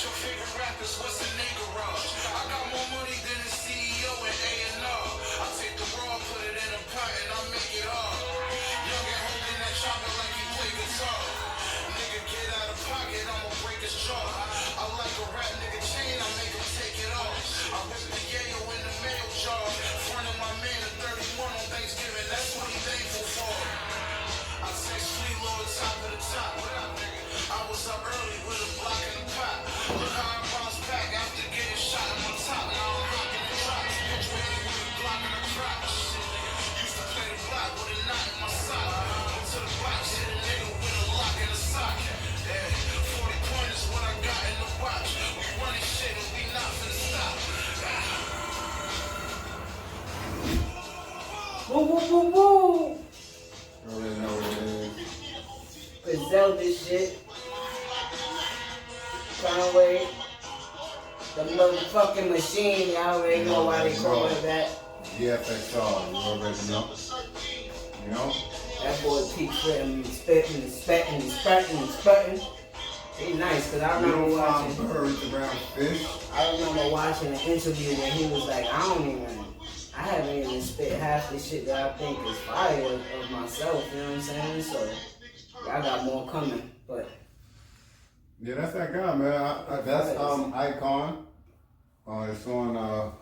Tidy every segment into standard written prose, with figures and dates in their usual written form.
Your favorite rappers, what's in their garage? I got more money than a CEO and A&R. I take the raw, put it in a pot, and I make it hard. Young and holding that chopper like he play guitar. Nigga get out of pocket, I'ma break his jaw. I like a rap nigga chain, I make him take it off. I whip the yayo in the mail jar. Front of my man at 31 on Thanksgiving, that's what he thankful for. I say sweet Lord, top of the top. What up, nigga? I was up early with a block in the pot. Look how I bounced back after getting shot in my top. Now I'm rocking the drops. Bitch ready with a block in the crotch. Used to play the block with a knot in my sock. Went to the box, hit a nigga with a lock in the sock. Yeah, 40 pointers what I got in the watch. We running shit and we not finna stop. Woo, woo, woo, woo. You already know what it is. Griselda shit. Conway. The motherfucking machine. Y'all already know why they call it that. GFXR, you already know. You know? That boy keeps spitting. He nice, cause I remember watching. Birds around fish. I remember watching an interview when he was like, I haven't even spit half the shit that I think is fire of myself, you know what I'm saying? So, y'all got more coming, but. Yeah, that's that guy, man. That's Icon. It's on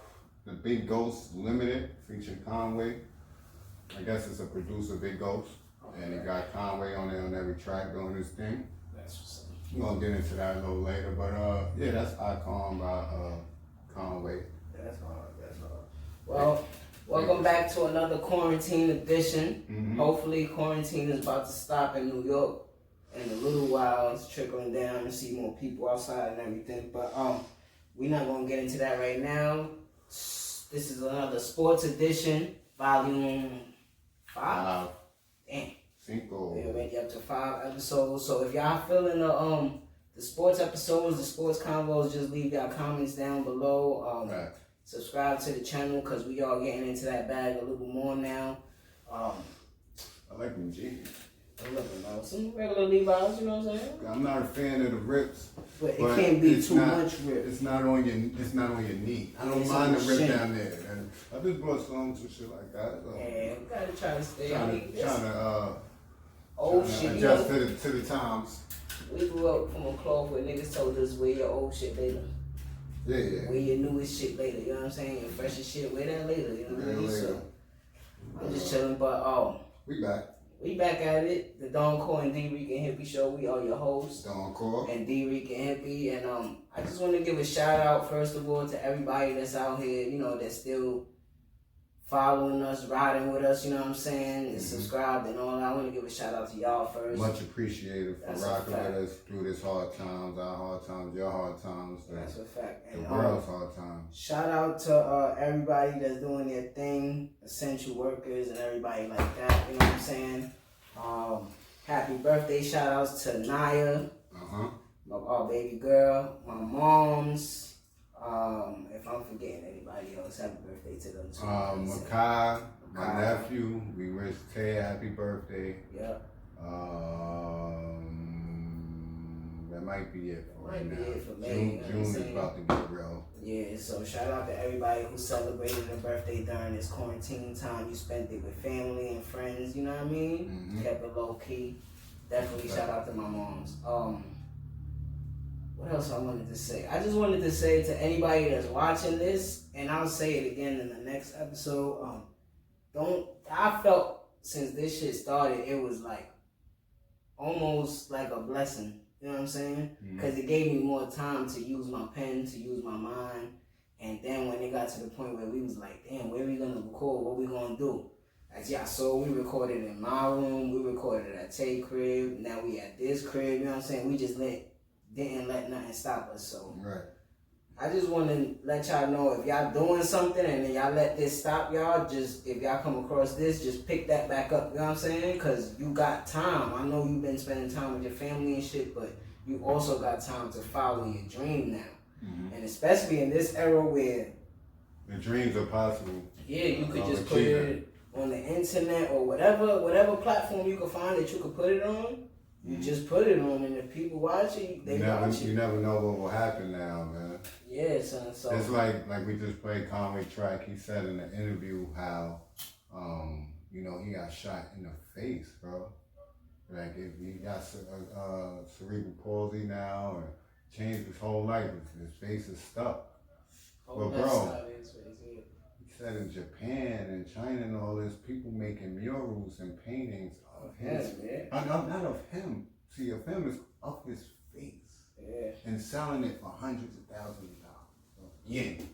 the Big Ghost Limited, featuring Conway. I guess it's a producer, Big Ghost. And he got Conway on there on every track doing his thing. That's what's up. We're gonna get into that a little later, but yeah, that's Icon by Conway. That's hard. Well, welcome back to another quarantine edition. Mm-hmm. Hopefully quarantine is about to stop in New York in a little while. It's trickling down and see more people outside and everything. But we're not gonna get into that right now. This is another sports edition, volume 5. Damn. Cinco. We're already up to 5 episodes. So if y'all feeling the sports episodes, the sports convos, just leave y'all comments down below. Right. Subscribe to the channel because we are getting into that bag a little more now. I like them jeans. I'm looking about some regular Levi's, you know what I'm saying? I'm not a fan of the rips, but it can't be too much rip. It's not on your knee. I don't mind the rip down there. And I just brought songs and shit like that. So yeah, we gotta try to stay. Trying to old shit. Adjust to the times. We grew up from a cloth where niggas told us wear your old shit later. Yeah. Wear your newest shit later, you know what I'm saying? Your freshest shit, wear that later, you know what I mean? So, I'm just chilling, but we back. We back at it. The Don Core and Dricanhippie show. We are your hosts. Don Core. And Dricanhippie. And I just want to give a shout out, first of all, to everybody that's out here, you know, that's still following us, riding with us, you know what I'm saying, and subscribed and all that. I want to give a shout out to y'all first. Much appreciated for rocking with us through this hard times, our hard times, your hard times. That's a fact. And the world's hard times. Shout out to everybody that's doing their thing, essential workers and everybody like that, you know what I'm saying. Happy birthday shout outs to Naya, my baby girl, my moms. If I'm forgetting anybody else, happy birthday to them too. Makai, my nephew, we wish Tay happy birthday. Yep. That might be it for right now. Might be it for me. June is about to get real. Yeah, so shout out to everybody who celebrated their birthday during this quarantine time. You spent it with family and friends, you know what I mean? Kept it low key. Definitely shout out to my moms. What else I wanted to say? I just wanted to say to anybody that's watching this, and I'll say it again in the next episode, I felt since this shit started, it was like almost like a blessing. You know what I'm saying? Because it gave me more time to use my pen, to use my mind. And then when it got to the point where we was like, damn, where we going to record? What we going to do? As y'all saw, we recorded in my room. We recorded at Tay crib. Now we at this crib. You know what I'm saying? We just didn't let nothing stop us. So right. I just want to let y'all know, if y'all doing something and then y'all let this stop y'all, just if y'all come across this, just pick that back up. You know what I'm saying? Because you got time. I know you've been spending time with your family and shit, but you also got time to follow your dream now. And especially in this era where the dreams are possible. Yeah, you could just put it on the internet or whatever platform you can find that you could put it on. You just put it on, and if people watch it, they watch it. You never know what will happen now, man. Yeah, son. So it's like we just played Conway track. He said in the interview how, he got shot in the face, bro. Like if he got cerebral palsy now, or changed his whole life. His face is stuck. But bro, he said in Japan and China and all this, people making murals and paintings of his, not of him. See, of him is of his face, and selling it for hundreds of thousands of dollars. Yen,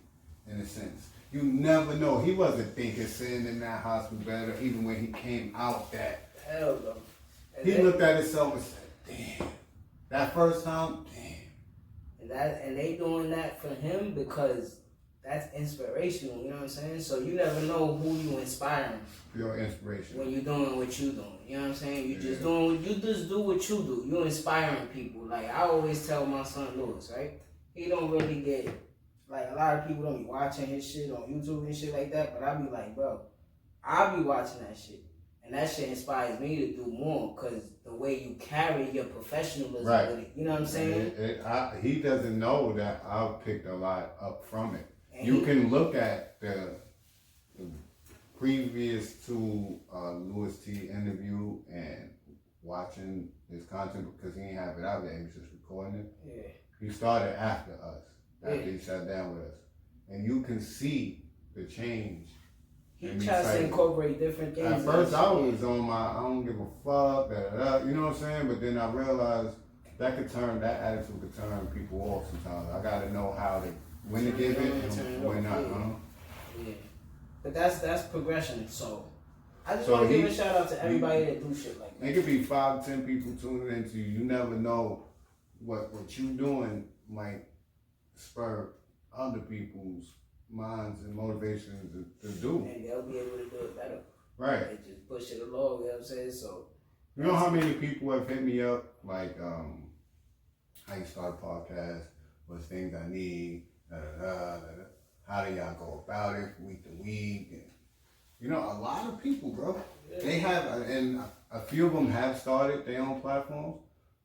in a sense. You never know. He wasn't thinking sitting in that hospital bed, or even when he came out that. Hell no. He looked at himself and said, damn. That first time, damn. And they doing that for him because that's inspirational, you know what I'm saying? So you never know who you inspiring. Your inspiration. When you're doing what you doing. You know what I'm saying? You just do what you do. You inspiring people. Like I always tell my son Lewis, right? He don't really get, like a lot of people don't be watching his shit on YouTube and shit like that, but I be like, bro, I be watching that shit. And that shit inspires me to do more because the way you carry your professionalism with it. You know what I'm saying? He doesn't know that I've picked a lot up from it. And you can look at the previous to Louis T interview and watching his content because he didn't have it out there. He was just recording it. Yeah. He started after us. After he sat down with us. And you can see the change. He tries to incorporate different things. At first, I was on my, I don't give a fuck, you know what I'm saying? But then I realized that attitude could turn people off sometimes. I gotta know when to give it and when not, Yeah. But that's progression. So I just want to give a shout out to everybody that do shit like that. It could be 5 to 10 people tuning into you. You never know what you doing might spur other people's minds and motivations to do. And they'll be able to do it better. Right. They just push it along, you know what I'm saying? So you know how many people have hit me up, like, how you start a podcast, what's things I need, how do y'all go about it week to week? And, you know, a lot of people, bro, they have, and a few of them have started their own platforms,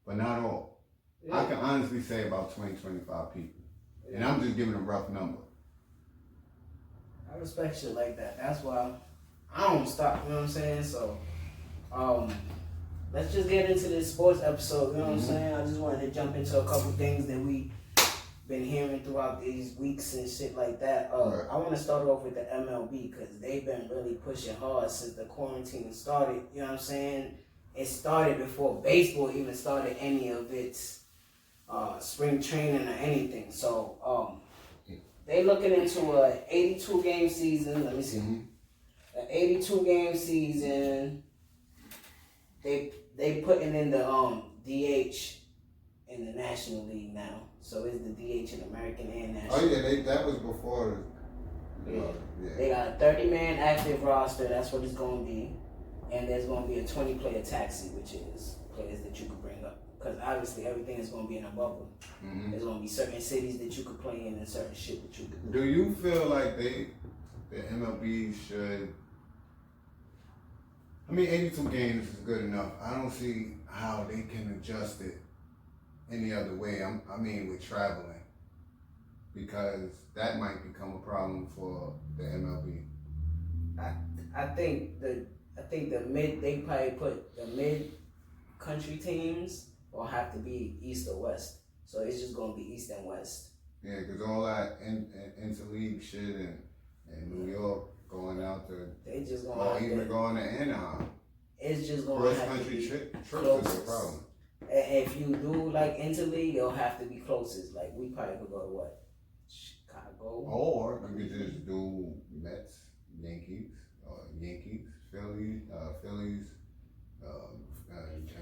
but not all. I can honestly say about 20, 25 people. And I'm just giving a rough number. I respect shit like that. That's why I don't stop, you know what I'm saying? So, let's just get into this sports episode, you know what I'm saying? I just wanted to jump into a couple things that we been hearing throughout these weeks and shit like that. I want to start off with the MLB because they've been really pushing hard since the quarantine started, you know what I'm saying? It started before baseball even started any of its spring training or anything. So, they looking into a 82 game season. Let me see. An 82 game season. They putting in the DH in the National League now. So it's the DH in American and National. Oh yeah, that was before. They got a 30-man active roster. That's what it's going to be. And there's going to be a 20-player taxi, which is players that you could bring up. Because obviously everything is going to be in a bubble. There's going to be certain cities that you could play in and certain shit that you could do. Do you feel like the MLB should... I mean, 82 games is good enough. I don't see how they can adjust it any other way. I mean, with traveling. Because that might become a problem for the MLB. I think they probably put the mid-country teams will have to be East or West. So it's just going to be East and West. Yeah, because all that interleague shit and New York going out to... They just going to have even going to Anaheim. It's just going to have to be trips closest. is a problem. If you do like interleague, it'll have to be closest. Like we probably could go to what? Chicago? Or you could just do Mets, Yankees, Phillies,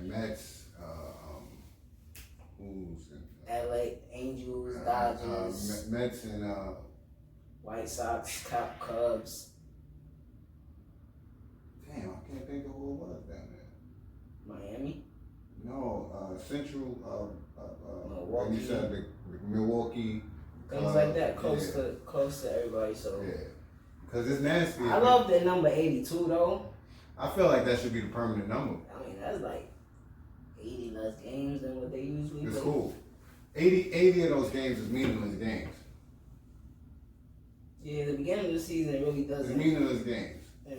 Mets, LA Angels, Dodgers, Mets and White Sox, Cubs. Damn, I can't think of who it was down there. Miami? No, Central. Milwaukee. You said the Milwaukee. Things like that, close to everybody. So yeah, because it's nasty. I love the number 82 though. I feel like that should be the permanent number. I mean, that's like 80 less games than what they usually It's play. cool. 80 of those games is meaningless games. Yeah, the beginning of the season it really It's doesn't. meaningless games. Yeah.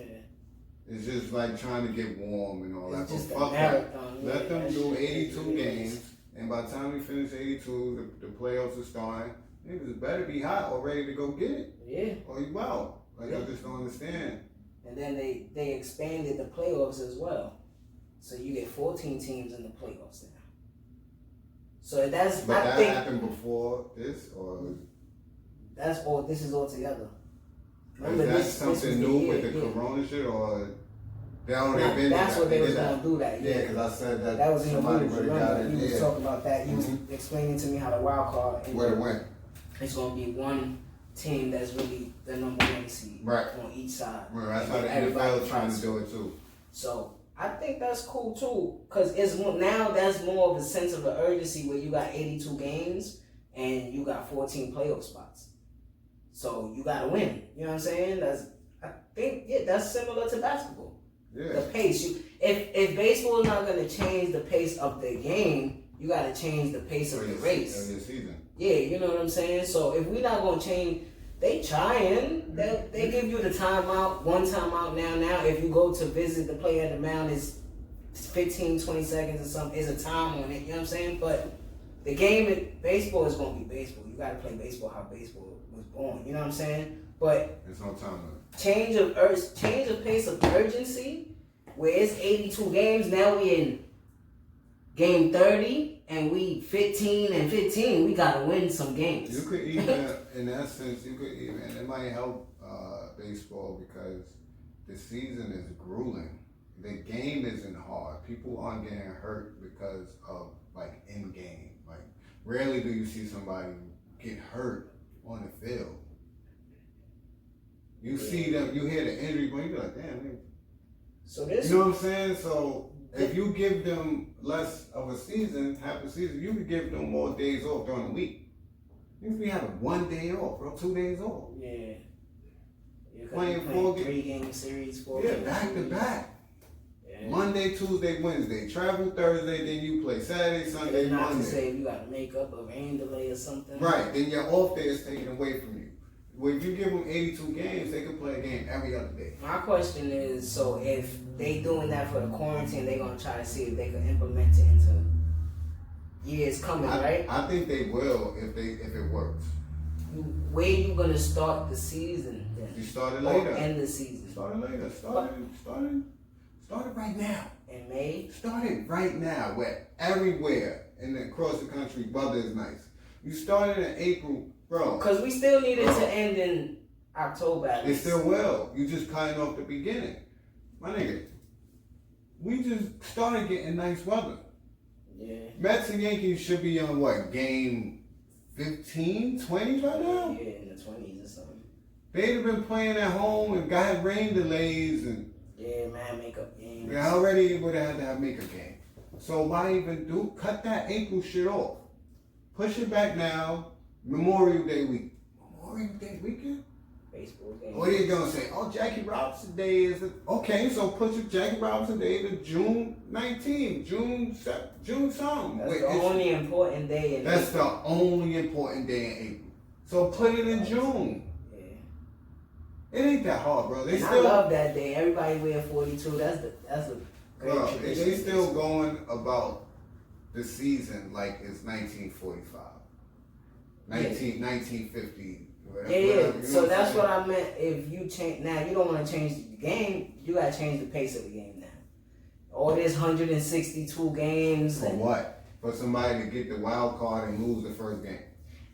It's just like trying to get warm and all It's that. just But a fuck that. marathon. Let Yeah, them that do shit 82 is- games, and by the time we finish 82, the playoffs are starting. Niggas better be hot or ready to go get it, Yeah. or you out. Like, I just don't understand. And then they expanded the playoffs as well. So you get 14 teams in the playoffs now. So that's But I that think happened before this, or that's all. This is all together. is that this something was new year, with the yeah. Corona shit, or they already been That's that? what they was did gonna that. do that. Yeah, because I said that, That was in the somebody news. would have got Remember, it. you was Yeah, talking about that. You was Mhm. explaining to me how the wild card. And where it went. it's gonna be one team that's really the number one seed Right. on each side. Well, that's And how the then everybody NFL is trying to fights. do it too. So I think that's cool too, cause it's now that's more of a sense of an urgency where you got 82 games and you got 14 playoff spots. So you gotta win. You know what I'm saying? I think that's similar to basketball. Yeah. The pace. If baseball is not gonna change the pace of the game, you gotta change the pace of the race. Of your season. Yeah, you know what I'm saying? So if we're not gonna change, they trying. They give you the timeout, one timeout now. If you go to visit the player at the mound, it's 15, 20 seconds or something. It's a time on it, you know what I'm saying? But the game, baseball is gonna be baseball. You gotta play baseball how baseball was born, you know what I'm saying? But There's no time limit. change of pace of urgency, where it's 82 games, now we in game 30 and we 15 and 15, we gotta win some games. You could even, in that sense, it might help baseball because the season is grueling. The game isn't hard. People aren't getting hurt because of like in game. Like rarely do you see somebody get hurt on the field. You see them, you hear the injury, but you be like, damn, man. So this, You know what I'm saying? So if you give them less of a season, half a season, you could give them more days off during the week. You could be having 1 day off, bro, 2 days off. yeah. You're Playing playing 4 3-game series, 4 Yeah, game back to series. back. Yeah. Monday, Tuesday, Wednesday. Travel Thursday, then you play Saturday, And Sunday, then not to Monday. say if you got to make up a rain delay or something. Right, then your off day is taken away from you. Well, if you give them 82 games, they can play a game every other day. My question is, so if they doing that for the quarantine, they gonna try to see if they can implement it into years coming, right? I think they will if it works. Where you gonna start the season then? You started Or later. end the season? Started later. Started right now. In May? Started right now. Where everywhere across the country, weather is nice. You started in April, bro. Because we still need it to end in October at It least. still will. You just cutting off the beginning. My nigga, we just started getting nice weather. Yeah. Mets and Yankees should be on what, game 15, 20 right now? Yeah, in the 20s or something. They'd have been playing at home and got rain delays and Yeah, man, makeup games. they already would have had to have make a game. So why even cut that April shit off? Push it back now, Memorial Day week. Memorial Day weekend? Baseball games. What are you gonna say? Oh, Jackie Robinson Day is okay. So push it Jackie Robinson Day to June 19th, June something. That's Wait, the only important day in that's April. the only important day in April. So put it in June. Yeah. It ain't that hard, bro. They And still, I love that day. Everybody wear 42. That's a great bro, tradition. they still going about the season like it's 1945, 1950. Yeah, yeah. whatever, So that's what what I meant. If you change now, you don't want to change the game. You gotta change the pace of the game now. All this 162 games, For and, what? For somebody to get the wild card and lose the first game.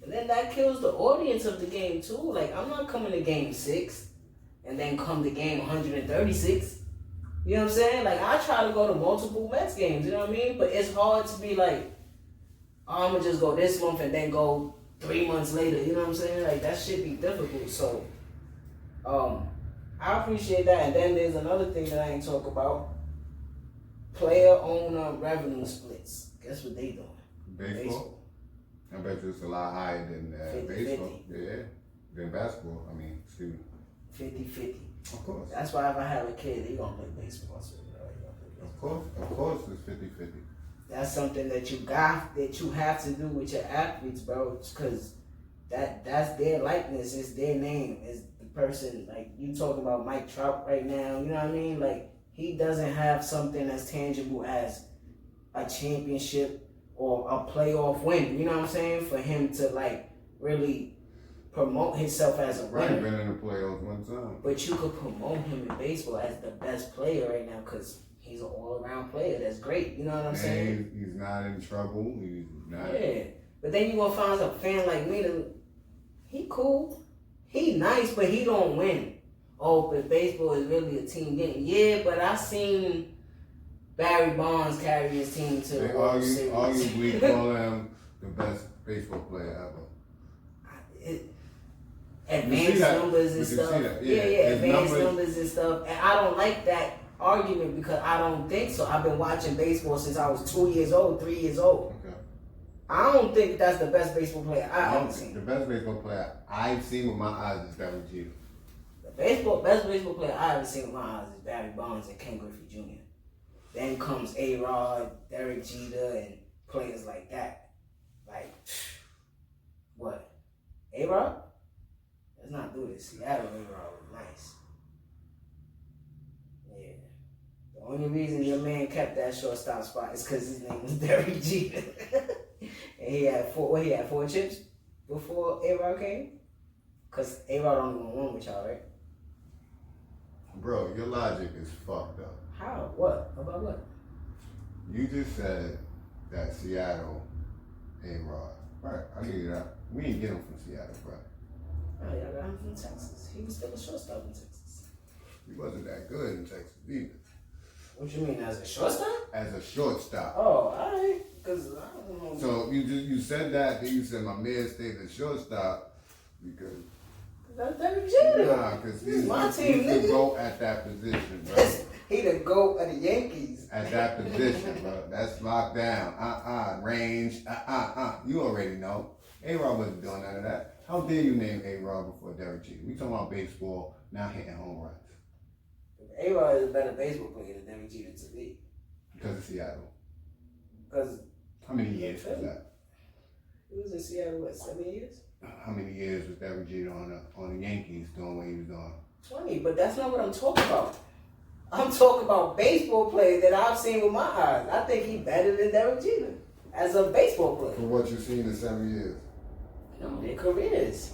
and then that kills the audience of the game too. Like I'm not coming to game 6 and then come to game 136. You know what I'm saying? Like I try to go to multiple Mets games. You know what I mean? But it's hard to be like, oh, I'm gonna just go this month and then go 3 months later. You know what I'm saying? Like that shit be difficult. So, I appreciate that. And then there's another thing that I ain't talk about. Player owner revenue splits. Guess what they doing? Baseball? I bet you it's a lot higher than 50-50. baseball. Yeah. Than basketball. I mean, excuse me. 50-50. Of course. That's why if I have a kid, they gonna play baseball. So, you know, they gonna play baseball. Of course it's 50-50. that's something that you have to do with your athletes, bro. Because that's their likeness, it's their name, it's the person. Like you talking about Mike Trout right now, you know what I mean? Like he doesn't have something as tangible as a championship or a playoff win. You know what I'm saying? For him to like really promote himself as a winner. Right, been in the playoffs one time. But you could promote him in baseball as the best player right now because he's an all-around player. That's great. You know what I'm saying? He's not in trouble. He's not. Yeah. But then you gonna find a fan like me that he cool. He nice, but he don't win. Oh, but baseball is really a team game. Yeah, but I seen Barry Bonds carry his team to the World Series. Arguably call him the best baseball player ever. Advanced numbers and stuff. Yeah, advanced numbers and stuff. And I don't like that argument because I don't think so. I've been watching baseball since I was 2 years old, 3 years old. Okay. I don't think that's the best baseball player I've ever seen. The best baseball player I've seen with my eyes is Derek Jeter. The best baseball player I've ever seen with my eyes is Barry Bonds and Ken Griffey Jr. Then comes A-Rod, Derek Jeter, and players like that. Like, what? A-Rod? Let's not do this. Seattle A-Rod was nice. Yeah. The only reason your man kept that shortstop spot is because his name was Derek Jeter. And he had four chips before A-Rod came? Because A-Rod only won one with y'all, right? Bro, your logic is fucked up. How? What? About what? You just said that Seattle A-Rod. Right, I give you that. We didn't get him from Seattle, bro. Oh, y'all got him from Texas. He was still a shortstop in Texas. He wasn't that good in Texas either. What you mean, as a shortstop? As a shortstop. Oh, alright. Because I don't know. So you said that, then you said my man stayed a shortstop because. That's Derek Jeter. Nah, because he's my team, he's nigga. the GOAT at that position, bro. He the GOAT of the Yankees. At that position, bro. That's locked down. Range. You already know. A-Rod wasn't doing none of that. How dare you name A-Rod before Derek Jeter? We talking about baseball, now hitting home runs. A-Rod is a better baseball player than Derek Jeter to me. Because of Seattle. Because how many years was that? He was in Seattle, what, 7 years? How many years was Derek Jeter on the Yankees doing what he was doing? 20, but that's not what I'm talking about. I'm talking about baseball players that I've seen with my eyes. I think he's better than Derek Jeter as a baseball player. For what you've seen in 7 years? No, their careers.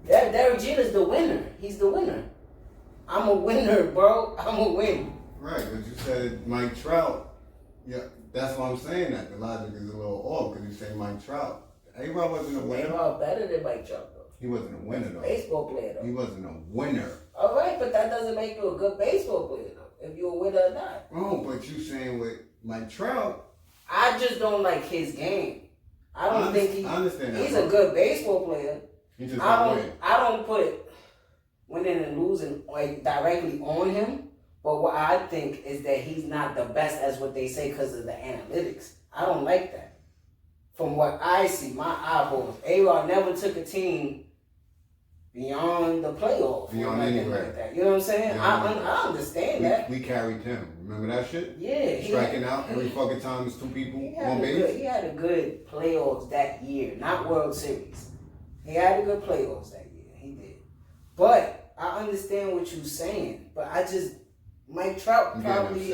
Derek Jeter's the winner. He's the winner. I'm a winner, bro. I'm a win. Right, but you said Mike Trout. Yeah, that's why I'm saying that. The logic is a little off because you say Mike Trout. A-Rod wasn't a winner. A-Rod better than Mike Trout, though. He wasn't a winner, though. Baseball player, though. He wasn't a winner. All right, but that doesn't make you a good baseball player, though, if you're a winner or not. Oh, but you saying with Mike Trout. I just don't like his game. I don't think I understand that. He's a good baseball player. He just don't win. I don't put winning and losing like directly on him. But what I think is that he's not the best as what they say because of the analytics. I don't like that. From what I see, my eyeballs, A-Rod never took a team beyond the playoffs. Beyond anywhere. Like that. You know what I'm saying? I understand that. We carried him. Remember that shit? Yeah. Striking out every fucking time there's two people on base. He had a good playoffs that year, not World Series. He had a good playoffs that year. He did. But I understand what you're saying. But Mike Trout probably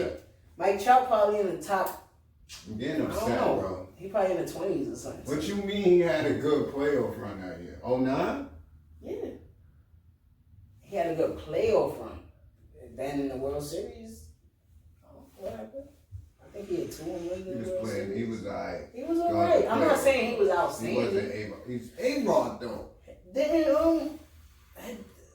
in the top. I'm getting upset, bro. He probably in the 20s or something. What you mean he had a good playoff run that year? 09? Yeah. He had a good playoff run. And then in the World Series, what happened? I think he had 2 wins in the World Series. He was alright. He was alright. I'm not saying he was outstanding. He wasn't A-Rod. He's A-Rod, though. Didn't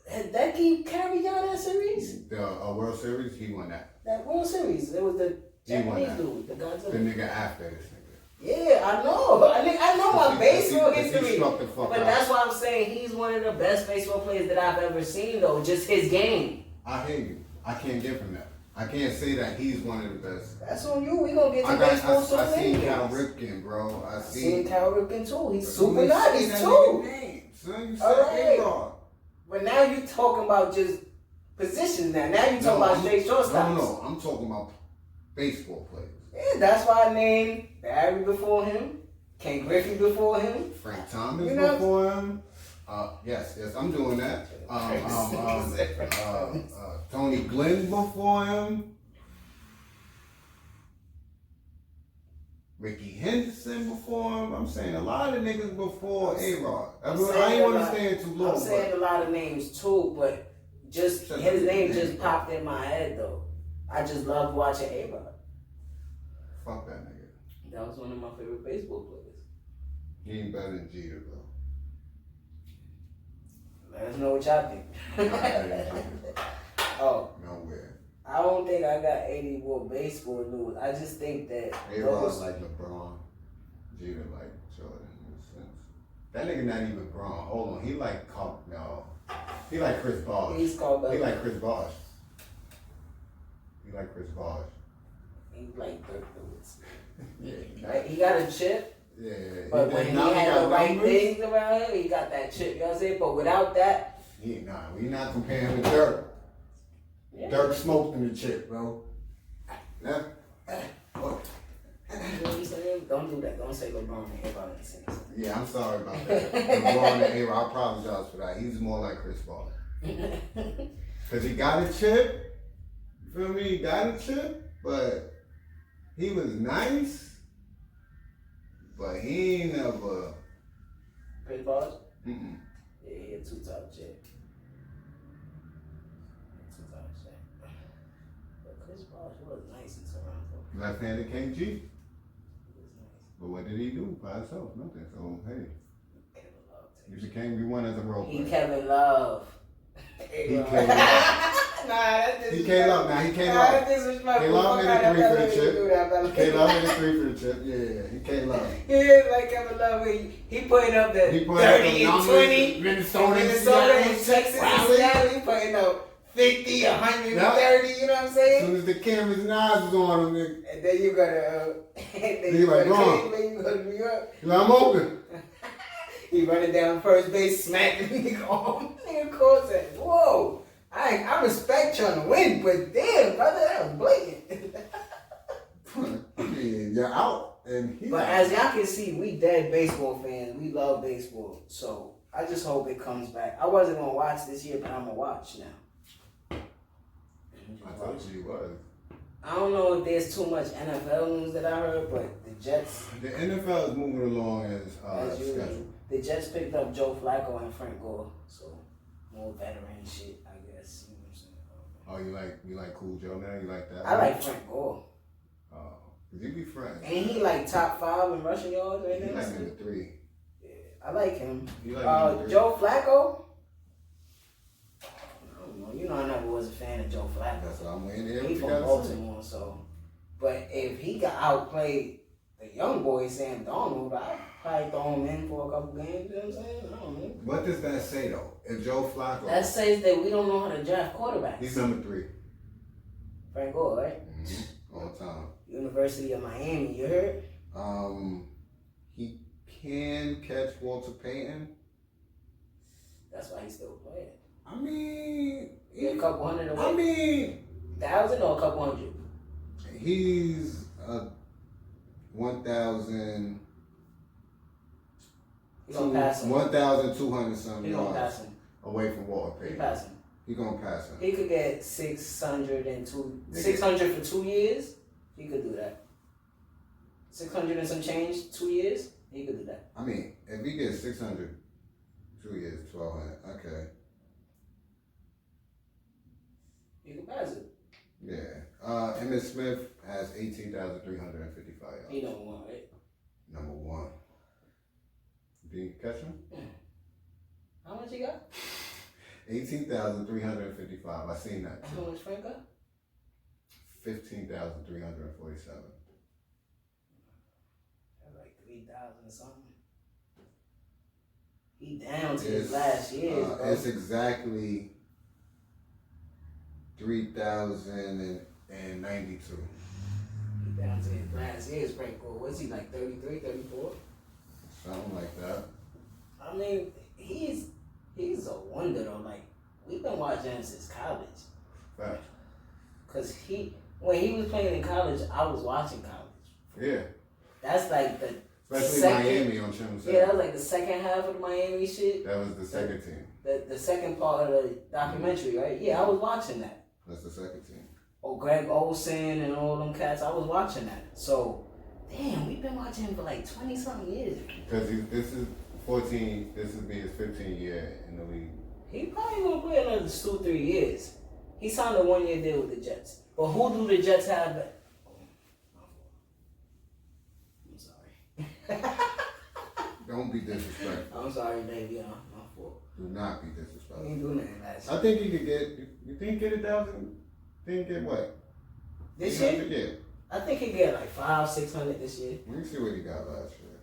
had Becky carried y'all that series? The World Series, he won that. That World Series, it was the Japanese dude, the Godzilla. The nigga after this nigga. Yeah, I know. I know my baseball history. But that's why I'm saying he's one of the best baseball players that I've ever seen, though. Just his game. I hear you. I can't give him that. I can't say that he's one of the best. That's on you. We gonna get to baseball soon. I seen Cal Ripken, bro. I seen Cal Ripken too. He's super nice too. Son, you said A-Rod. But now you talking about just positions now. Now you talking about straight shortstops. No. I'm talking about baseball players. Yeah, that's why I named Barry before him, Ken Griffey before him, Frank Thomas You know- before him. Yes, I'm doing that. Tony Glenn before him. Ricky Henderson before him. I'm saying a lot of niggas before A-Rod. I ain't want to stay in too long. I'm saying a lot of names too, but just Shut his up. name just popped in my head though. I just loved watching A-Rod. Fuck that nigga. That was one of my favorite baseball players. He ain't better than Jeter, bro. Let us know what y'all think. Not better than Jeter. Oh, Nowhere. I don't think I got any more baseball news. I just think that A-Rod those, like LeBron. Jeter like Jordan in a sense. That nigga not even LeBron. Hold on. He like He like Chris Bosh. he's called He like Chris Bosh. He like Chris Bosh. He's like Dirk Lewis. Yeah. Like, he got a chip, Yeah. but when he had the right things around him, he got that chip. You know what I'm saying? But without that, We not comparing him to Dirk. yeah. Dirk smoked in the chip, bro. Nah. What? You know what I'm saying? Don't do that. Don't say LeBron and A-Rod in the same sentence. Yeah, I'm sorry about that. LeBron and A-Rod, I apologize for that. He's more like Chris Bosh. Because he got a chip. You feel me? He got a chip, but he was nice. But he ain't never. Chris Bosh? Mm-mm. Yeah, he had two-top chip. Two-top chip. But Chris Bosh was nice in Toronto. Left-handed KG. He was nice. But what did he do by himself? Nothing. So, hey, Kevin Love. he became one as a role He player. Kevin Love. He K-Love. Nah, that's disrespectful. He K-Love. Now he Nah, K-Love. that's disrespectful. K-Love Fuck made out a 3 of for the LA, chip. do that, fella. K-Love made a 3 for the chip. Yeah, he K-Love. Yeah, like Kevin Love, he putting up the He 30 putting up the and numbers, 20. Minnesota, Minnesota and Seattle, Texas and Raleigh. Seattle. He putting up 50, 130, you know what I'm As saying? soon as the cameras and eyes was on him, nigga, And then you go to, then He you go like, to "Wrong." Cleveland, you go to New York. he like, I'm open. He running down first base, smacking the nigga on. Nigga calls it, whoa. I respect trying to win, but damn, brother, that was blatant. Yeah, you're out. And he But as y'all can see, we dead baseball fans. We love baseball. So I just hope it comes back. I wasn't gonna watch this year, but I'm gonna watch now. I told you he was. I don't know if there's too much NFL news that I heard, but the Jets, The NFL is moving along as usual, scheduled. the Jets picked up Joe Flacco and Frank Gore, so more veteran shit, I guess. You know what I'm saying? Oh, you like Cool Joe now? You like that? I like Frank Gore, Oh, cause you be friends. and he like top 5 in rushing yards right He now. like number 3. Yeah, I like him. You like number 3. Joe Flacco. I don't know. You know, I never was a fan of Joe Flacco. That's what I'm waiting here. He from Baltimore, so. But if he got outplayed the young boy Sam Darnold, I'd probably throw him in for a couple games. You know what I'm saying? I don't know. What does that say though? If Joe Flacco, That says that we don't know how to draft quarterbacks. he's number 3. Frank Gore, right? All time. University of Miami, you heard? He can catch Walter Payton. That's why he's still playing. I mean, He a couple hundred away. I mean, 1,000 or a couple hundred? he's 1,000. He gonna pass him. 1,200 something He gonna pass yards him. away from Walter He Payton. pass him. He gonna pass him. He could get 600 for 2 years. He could do that. 600 and some change, 2 years. He could do that. I mean, if he gets 600, 2 years, 1,200. Okay. He could pass it. Yeah. Emmitt Smith has 18,355 yards. He don't want it. Number 1. Did you catch him? How much he got? 18,355. I seen that. How much Frank got? 15,347. That's like 3,000 something. He down to his last years, bro. It's exactly 3,092. He down to his last years, Frank Gore. What's he like, 33, 34? Something like that. I mean, he's a wonder though. Like, we've been watching him since college. Fact. Cause when he was playing in college, I was watching college. Yeah. That's like the Especially second, Miami on Channel 7. Yeah, that was like the second half of the Miami shit. That was the second team. The second part of the documentary, right? Yeah, I was watching that. That's the second team. Oh, Greg Olsen and all them cats, I was watching that. So, damn, we've been watching him for like 20-something years. Because this is 14, this is be his 15th year in the league. He probably gonna play another 2-3 years. He signed a 1-year deal with the Jets. But who do the Jets have? I'm sorry. Don't be disrespectful. I'm sorry, baby. My fault. Do not be I disrespectful. ain't doing nothing last I year. think he could get, you think get 1,000? Think get what? This year? Yeah. I think he get like 500-600 this year. Let me see what he got last year.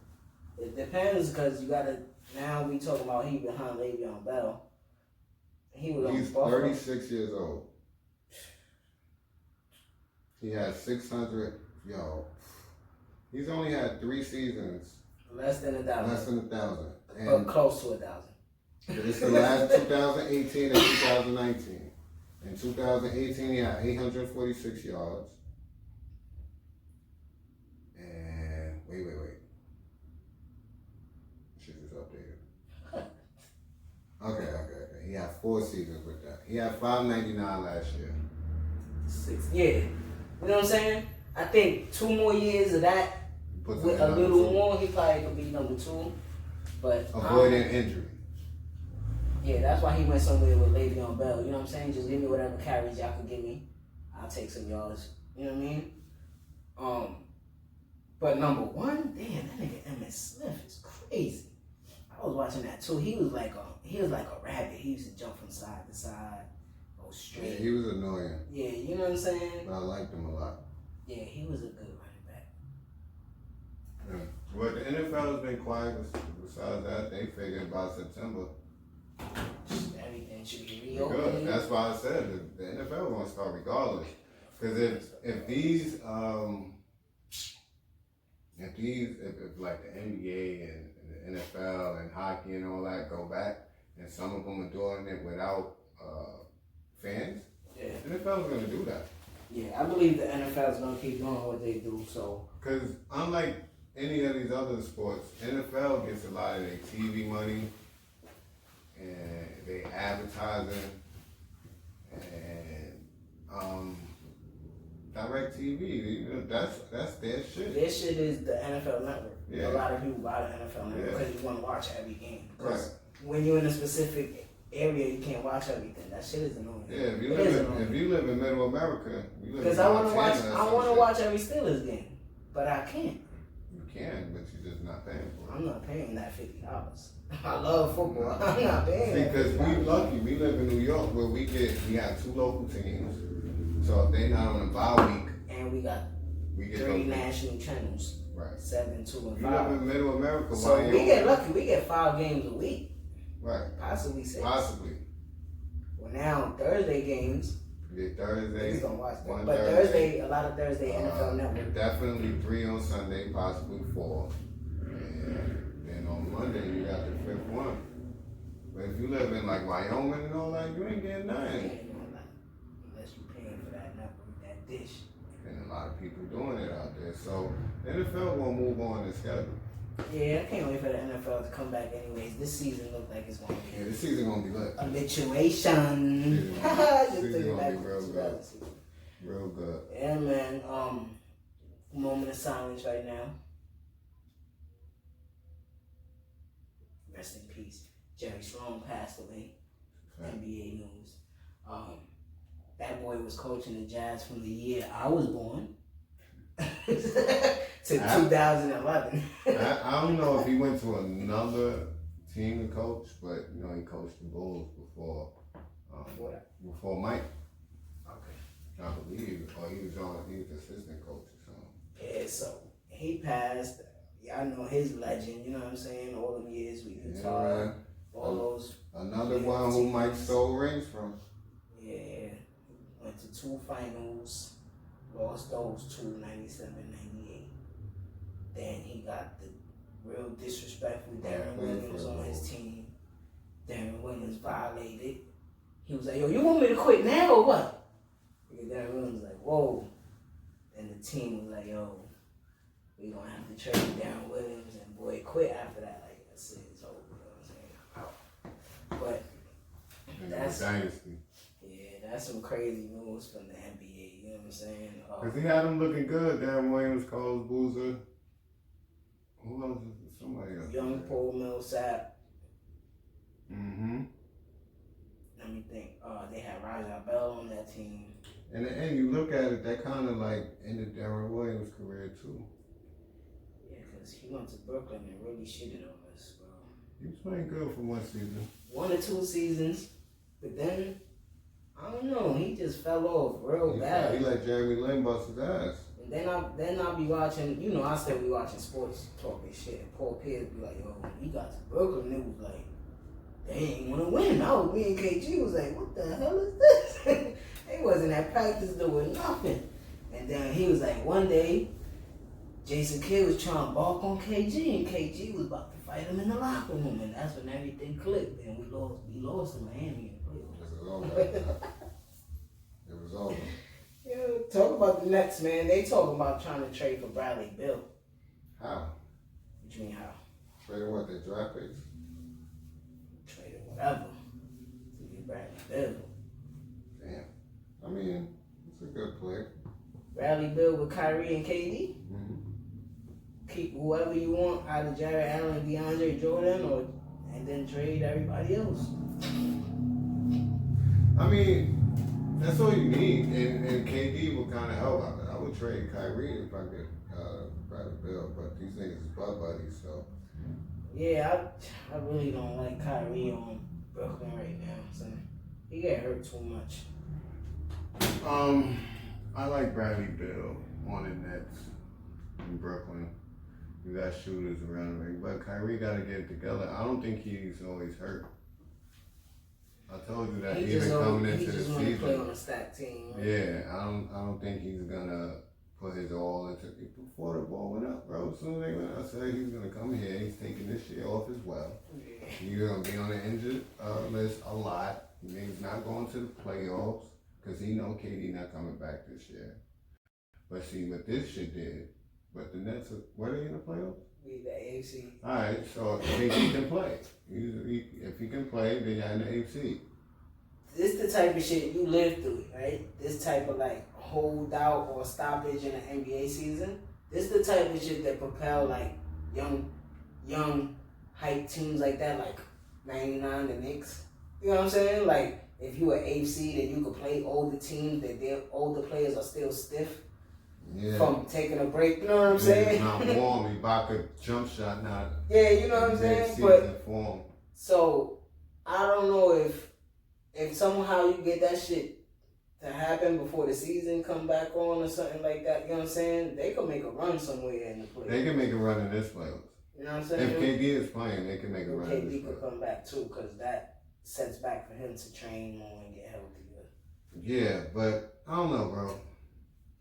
It depends because you gotta. Now we talking about he behind Le'Veon Bell. He was on He's Buffalo. 36 years old. He has 600. Yo, he's only had 3 seasons. Less than 1,000. Less than 1,000. But And close to 1,000. it's the last 2018 and 2019. In 2018, he had 846 yards. And wait. Shit is updated. Okay. He had 4 seasons with that. He had 599 last year. 6. Yeah. You know what I'm saying? I think 2 more years of that Puts him with at a number little 2. more, he probably could be number 2. But Avoiding injury. yeah, that's why he went somewhere with Le'Veon Bell. You know what I'm saying? Just give me whatever carries y'all can give me. I'll take some yards. You know what I mean? But number 1, damn, that nigga Emmitt Smith is crazy. I was watching that too. He was like a rabbit. He used to jump from side to side, go straight. Yeah, he was annoying. Yeah, you know what I'm saying? But I liked him a lot. Yeah, he was a good running back. Yeah. Well, the NFL has been quiet. Besides that, they figured by September. Everything should be Good. reopened. That's why I said the NFL going to start regardless. Because if these if like the NBA and the NFL and hockey and all that go back, and some of them are doing it without fans, Yeah. the NFL is going to do that. Yeah, I believe the NFL is gonna keep doing what they do. So Because unlike any of these other sports, NFL gets a lot of their TV money and they advertising and direct TV. You know, that's their shit. this shit is the NFL Network. Yeah. A lot of people buy the NFL Network Yeah. because you want to watch every game. 'Cause Right. when you're in a specific area, you can't watch everything. That shit is annoying. Yeah, if you It live is in, annoying. if you live in Middle America, you live Because in I want to watch. Montana or I some want to shit. watch every Steelers game, but I can't. You can, but you're just not paying for it. I'm not paying that $50. I love football. I'm not paying See, that because we $50. lucky, we live in New York where we have 2 local teams. So if they not on a bye week, And we got we get 3 those. national channels. Right. 7, 2, and You live 5. in Middle America, So why we you get lucky. We get 5 games a week, Right. possibly 6. Possibly. Well, now Thursday games, You get Thursday. niggas don't watch that. one But Thursday, a lot of Thursday NFL Network. Definitely 3 on Sunday, possibly 4. And then on Monday you got the 5th one. But if you live in like Wyoming and all that, you ain't getting Yeah, nothing. you know, like, unless you're paying for that network, that dish. And a lot of people doing it out there. So the NFL gonna move on the schedule. Yeah, I can't wait for the NFL to come back anyways. This season looks like it's going to Yeah, be this season gonna be lit. a situation. Season Just gonna took be it back real to good. 2006. Real good. Yeah, man. Moment of silence right now. Rest in peace. Jerry Sloan passed away. NBA news. That boy was coaching the Jazz from the year I was born to 2011. I don't know if he went to another team to coach, but you know he coached the Bulls before Mike, Okay. I believe, or he was assistant coach or something. Yeah, so he passed. Y'all know his legend, you know what I'm saying? All them years we guitar, all those. Another one who Mike stole rings from. Yeah, went to 2 finals, lost those 2, 97, 98. Then he got the real disrespectful Darren Williams on his team. Darren Williams violated. He was like, yo, you want me to quit now or what? Darren Williams was like, whoa. And the team was like, yo, we gonna have to trade Darren Williams and boy quit after that. Like that's it, it's over. You know what I'm saying? But that's dynasty. Yeah, that's some crazy news from the NBA. You know what I'm saying? Cause he had him looking good. Darren Williams, Carlos Boozer. Who else? Somebody else. Young Paul Millsap. Mm-hmm. Let me think. They had Raja Bell on that team. And you look at it, that kind of like ended Darren Williams' career too. Yeah, because he went to Brooklyn and really shitted on us, bro. He was playing good for one season. 1 or 2 seasons, but then I don't know. He just fell off real bad. He let Jeremy Lin bust his ass. And then I'll be watching. You know, I still be watching sports talking shit. And Paul Pierce be like, "Yo, when he got to Brooklyn, it was like they ain't want to win." I was me and KG was like, "What the hell is this?" They wasn't at practice doing nothing. And then he was like, one day, Jason Kidd was trying to bark on KG, and KG was about to fight him in the locker room, and that's when everything clicked, and we lost to Miami in the playoffs. It was over. It was over. Yeah, talk about the Nets, man. They talking about trying to trade for Bradley Beal. How? What you mean how? Trading what? Their draft picks? Traded whatever to get Bradley Beal. Damn. I mean, it's a good play. Bradley Beal with Kyrie and KD. Mm-hmm. Keep whoever you want, either Jared Allen, DeAndre Jordan, and then trade everybody else. I mean, that's all you need, and KD will kind of help. I would trade Kyrie if I could Bradley Beal, but these niggas is butt buddies, so. Yeah, I really don't like Kyrie on Brooklyn right now. So he get hurt too much. I like Bradley Beal on the Nets in Brooklyn. You got shooters around him, but Kyrie got to get it together. I don't think he's always hurt. I told you that even coming into the season. He just play on a stacked team. Right? Yeah, I don't think he's gonna put his all into it. Before the ball went up, bro. As soon as they went, I said he's gonna come here. He's taking this shit off as well. Yeah. You're gonna be on the injured list a lot. He's not going to the playoffs because he know KD not coming back this year. But see what this shit did. But the Nets, were they in the playoffs? We the AFC. All right, so KD can play. If he can play, then you're in the AFC. This the type of shit you live through, right? This type of like holdout or stoppage in the NBA season. This the type of shit that propel like young hype teams like that, like 99 the Knicks. You know what I'm saying? Like if you were AFC, then you could play older teams that their older players are still stiff. Yeah. From taking a break, you know what I'm saying? It's not warm. Ibaka jump shot not. Yeah, you know what I'm saying. But form. So I don't know if somehow you get that shit to happen before the season come back on or something like that. You know what I'm saying? They could make a run somewhere in the playoffs. They can make a run in this playoffs. You know what I'm saying? If KD is playing, they can make a run. KD could come back too, because that sets back for him to train more and get healthy. Yeah, but I don't know, bro.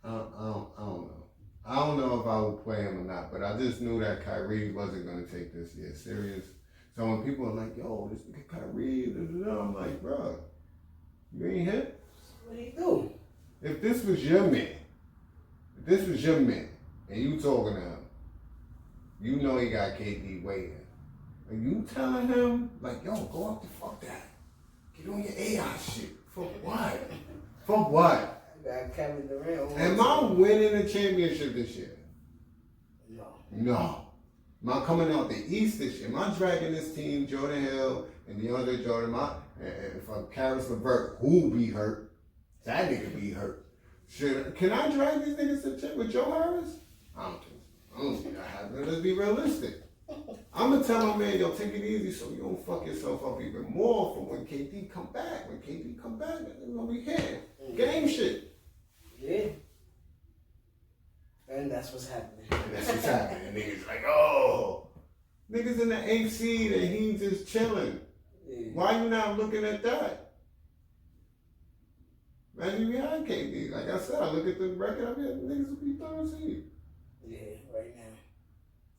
I don't know. I don't know if I would play him or not, but I just knew that Kyrie wasn't going to take this year serious. So when people are like, yo, this nigga Kyrie, I'm like, bro, you ain't hit? What do you do? If this was your man, and you talking to him, you know he got KD waiting. Are you telling him, like, yo, go up the fuck that. Get on your AI shit. For what? For what? Kevin Durant. Am I winning a championship this year? No. Am I coming out the East this year? Am I dragging this team, Jordan Hill and DeAndre Jordan? If I'm Karis LeVert, who be hurt? That nigga be hurt. Can I drag these niggas to the chip with Joe Harris? I don't think that happening. Let's be realistic. I'm going to tell my man, yo, take it easy so you don't fuck yourself up even more for when KD come back. When KD come back, it's going to be here. Game shit. Yeah. And that's what's happening. And niggas like, oh. Niggas in the AFC that he just chilling. Yeah. Why you not looking at that? Man, you behind KD. Like I said, I look at the record, I mean, niggas will be throwing seed. Yeah, right now.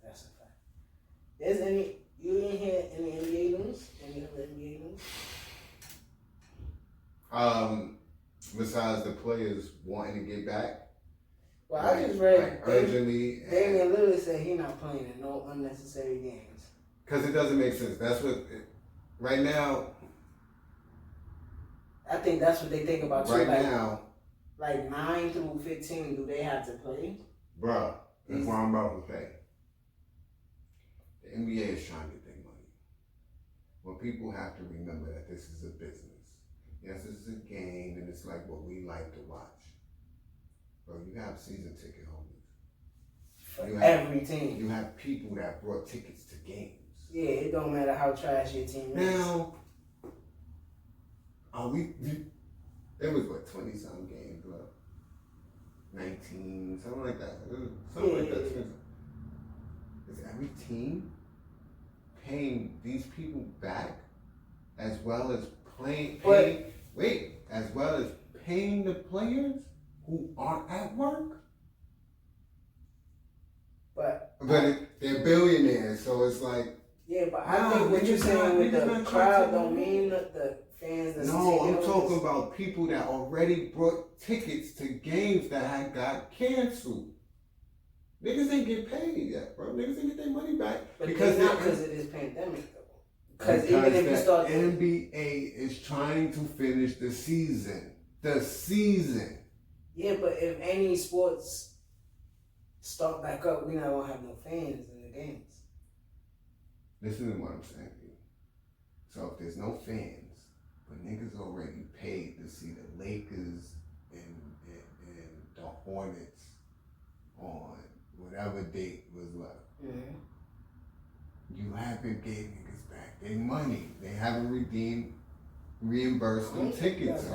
That's a fact. You didn't hear any NBA news? Any other NBA news? Besides the players wanting to get back. But I just read like urgently. Damian Lillard said he not playing in no unnecessary games. Because it doesn't make sense. That's what, right now. I think that's what they think about right too. Like, now. Like 9 through 15, do they have to play? Bruh, that's what I'm about to say. The NBA is trying to get their money. Well, people have to remember that this is a business. Yes, this is a game, and it's like what we like to watch. Bro, you have season ticket holders. For every team. You have people that brought tickets to games. Yeah, it don't matter how trash your team is. Now, it was what, 20-something games, bro? 19, something like that. Something like that. Is every team paying these people back as well as as well as paying the players who aren't at work? But they're billionaires, so it's like. Yeah, but I think what you're saying with the crowd don't mean that the fans. No, I'm talking about people that already brought tickets to games that had got canceled. Niggas ain't get paid yet, bro. Niggas ain't get their money back. But because not because of this pandemic, though. Because even if you start, NBA is trying to finish the season. The season. Yeah, but if any sports start back up, we're not gonna have no fans in the games. Listen to what I'm saying to you. So if there's no fans, but niggas already paid to see the Lakers and the Hornets on whatever date was left. Mm-hmm. You haven't gave niggas back their money. They haven't reimbursed them tickets.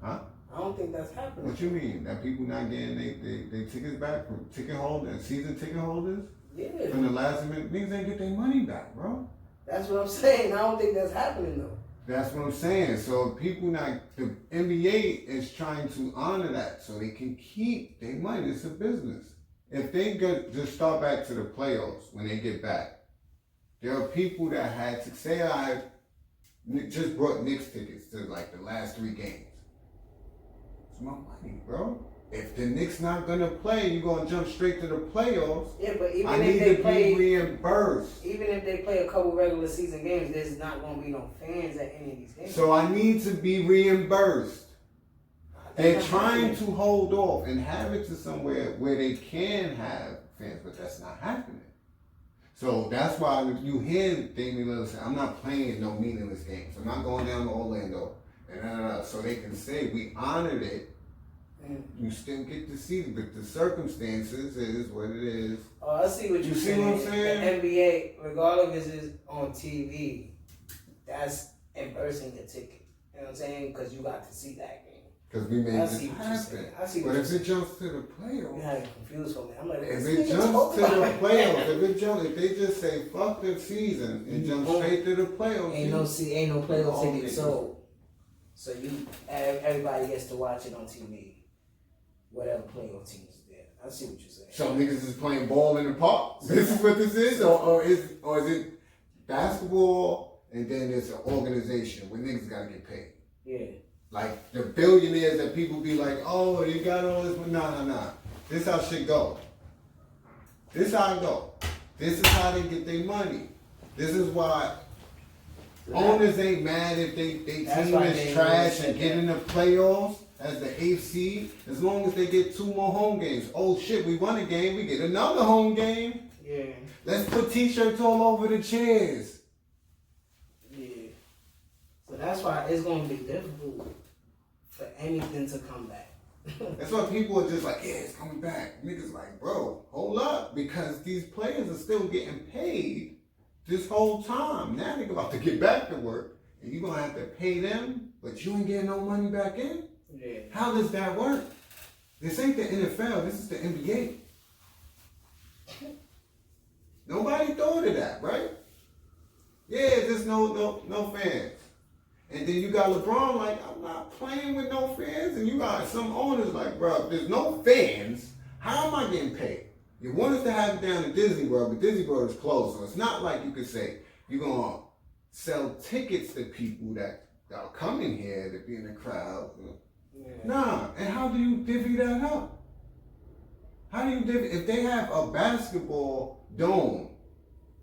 Huh? I don't think that's happening. What you mean? That people not getting they tickets back from ticket holders, season ticket holders? Yeah. From the last minute, niggas ain't get their money back, bro. That's what I'm saying. I don't think that's happening though. That's what I'm saying. So people the NBA is trying to honor that so they can keep their money. It's a business. If they just start back to the playoffs when they get back, there are people that had to say I just brought Knicks tickets to like the last 3 games. It's my money, bro. If the Knicks not gonna play, you gonna jump straight to the playoffs. Yeah, but even I if need they to play, be reimbursed. Even if they play a couple regular season games, there's not gonna be no fans at any of these games. So I need to be reimbursed. They're trying to hold off and have it to somewhere where they can have fans, but that's not happening. So that's why you hear Damian Lillard say, I'm not playing no meaningless games. I'm not going down to Orlando. So they can say, we honored it. You still get to see it, but the circumstances is what it is. Oh, I see what you're saying. See what I'm saying? The NBA, regardless if it's on TV, that's embarrassing the ticket. You know what I'm saying? Because you got to see that game. Because we made this happen. But if it jumps to the playoffs, you had it confused for me. I'm like, if it jumps to the playoffs, if they just say fuck the season and jump straight to the playoffs, ain't no playoff ticket sold. So everybody gets to watch it on TV. Whatever playoff team is there. I see what you're saying. So niggas is playing ball in the park. This is what this is, or is it basketball and then it's an organization where niggas gotta get paid? Yeah. Like the billionaires that people be like, oh, you got all this, but nah. This how shit go. This how it go. This is how they get their money. This is why owners ain't mad if they team is trash and get in the playoffs as the 8th seed, as long as they get 2 more home games. Oh shit, we won a game, we get another home game. Yeah. Let's put t-shirts all over the chairs. Yeah. So that's why it's gonna be difficult for anything to come back. That's why people are just like, yeah, it's coming back. Niggas like, bro, hold up, because these players are still getting paid this whole time. Now they're about to get back to work, and you're gonna have to pay them, but you ain't getting no money back in? Yeah. How does that work? This ain't the NFL, this is the NBA. Nobody thought of that, right? Yeah, just no fans. And then you got LeBron like, I'm not playing with no fans. And you got some owners like, bro, if there's no fans, how am I getting paid? You want us to have it down at Disney World, but Disney World is closed. So it's not like you could say, you're going to sell tickets to people that are coming here to be in the crowd. Yeah. Nah, and how do you divvy that up? How do you if they have a basketball dome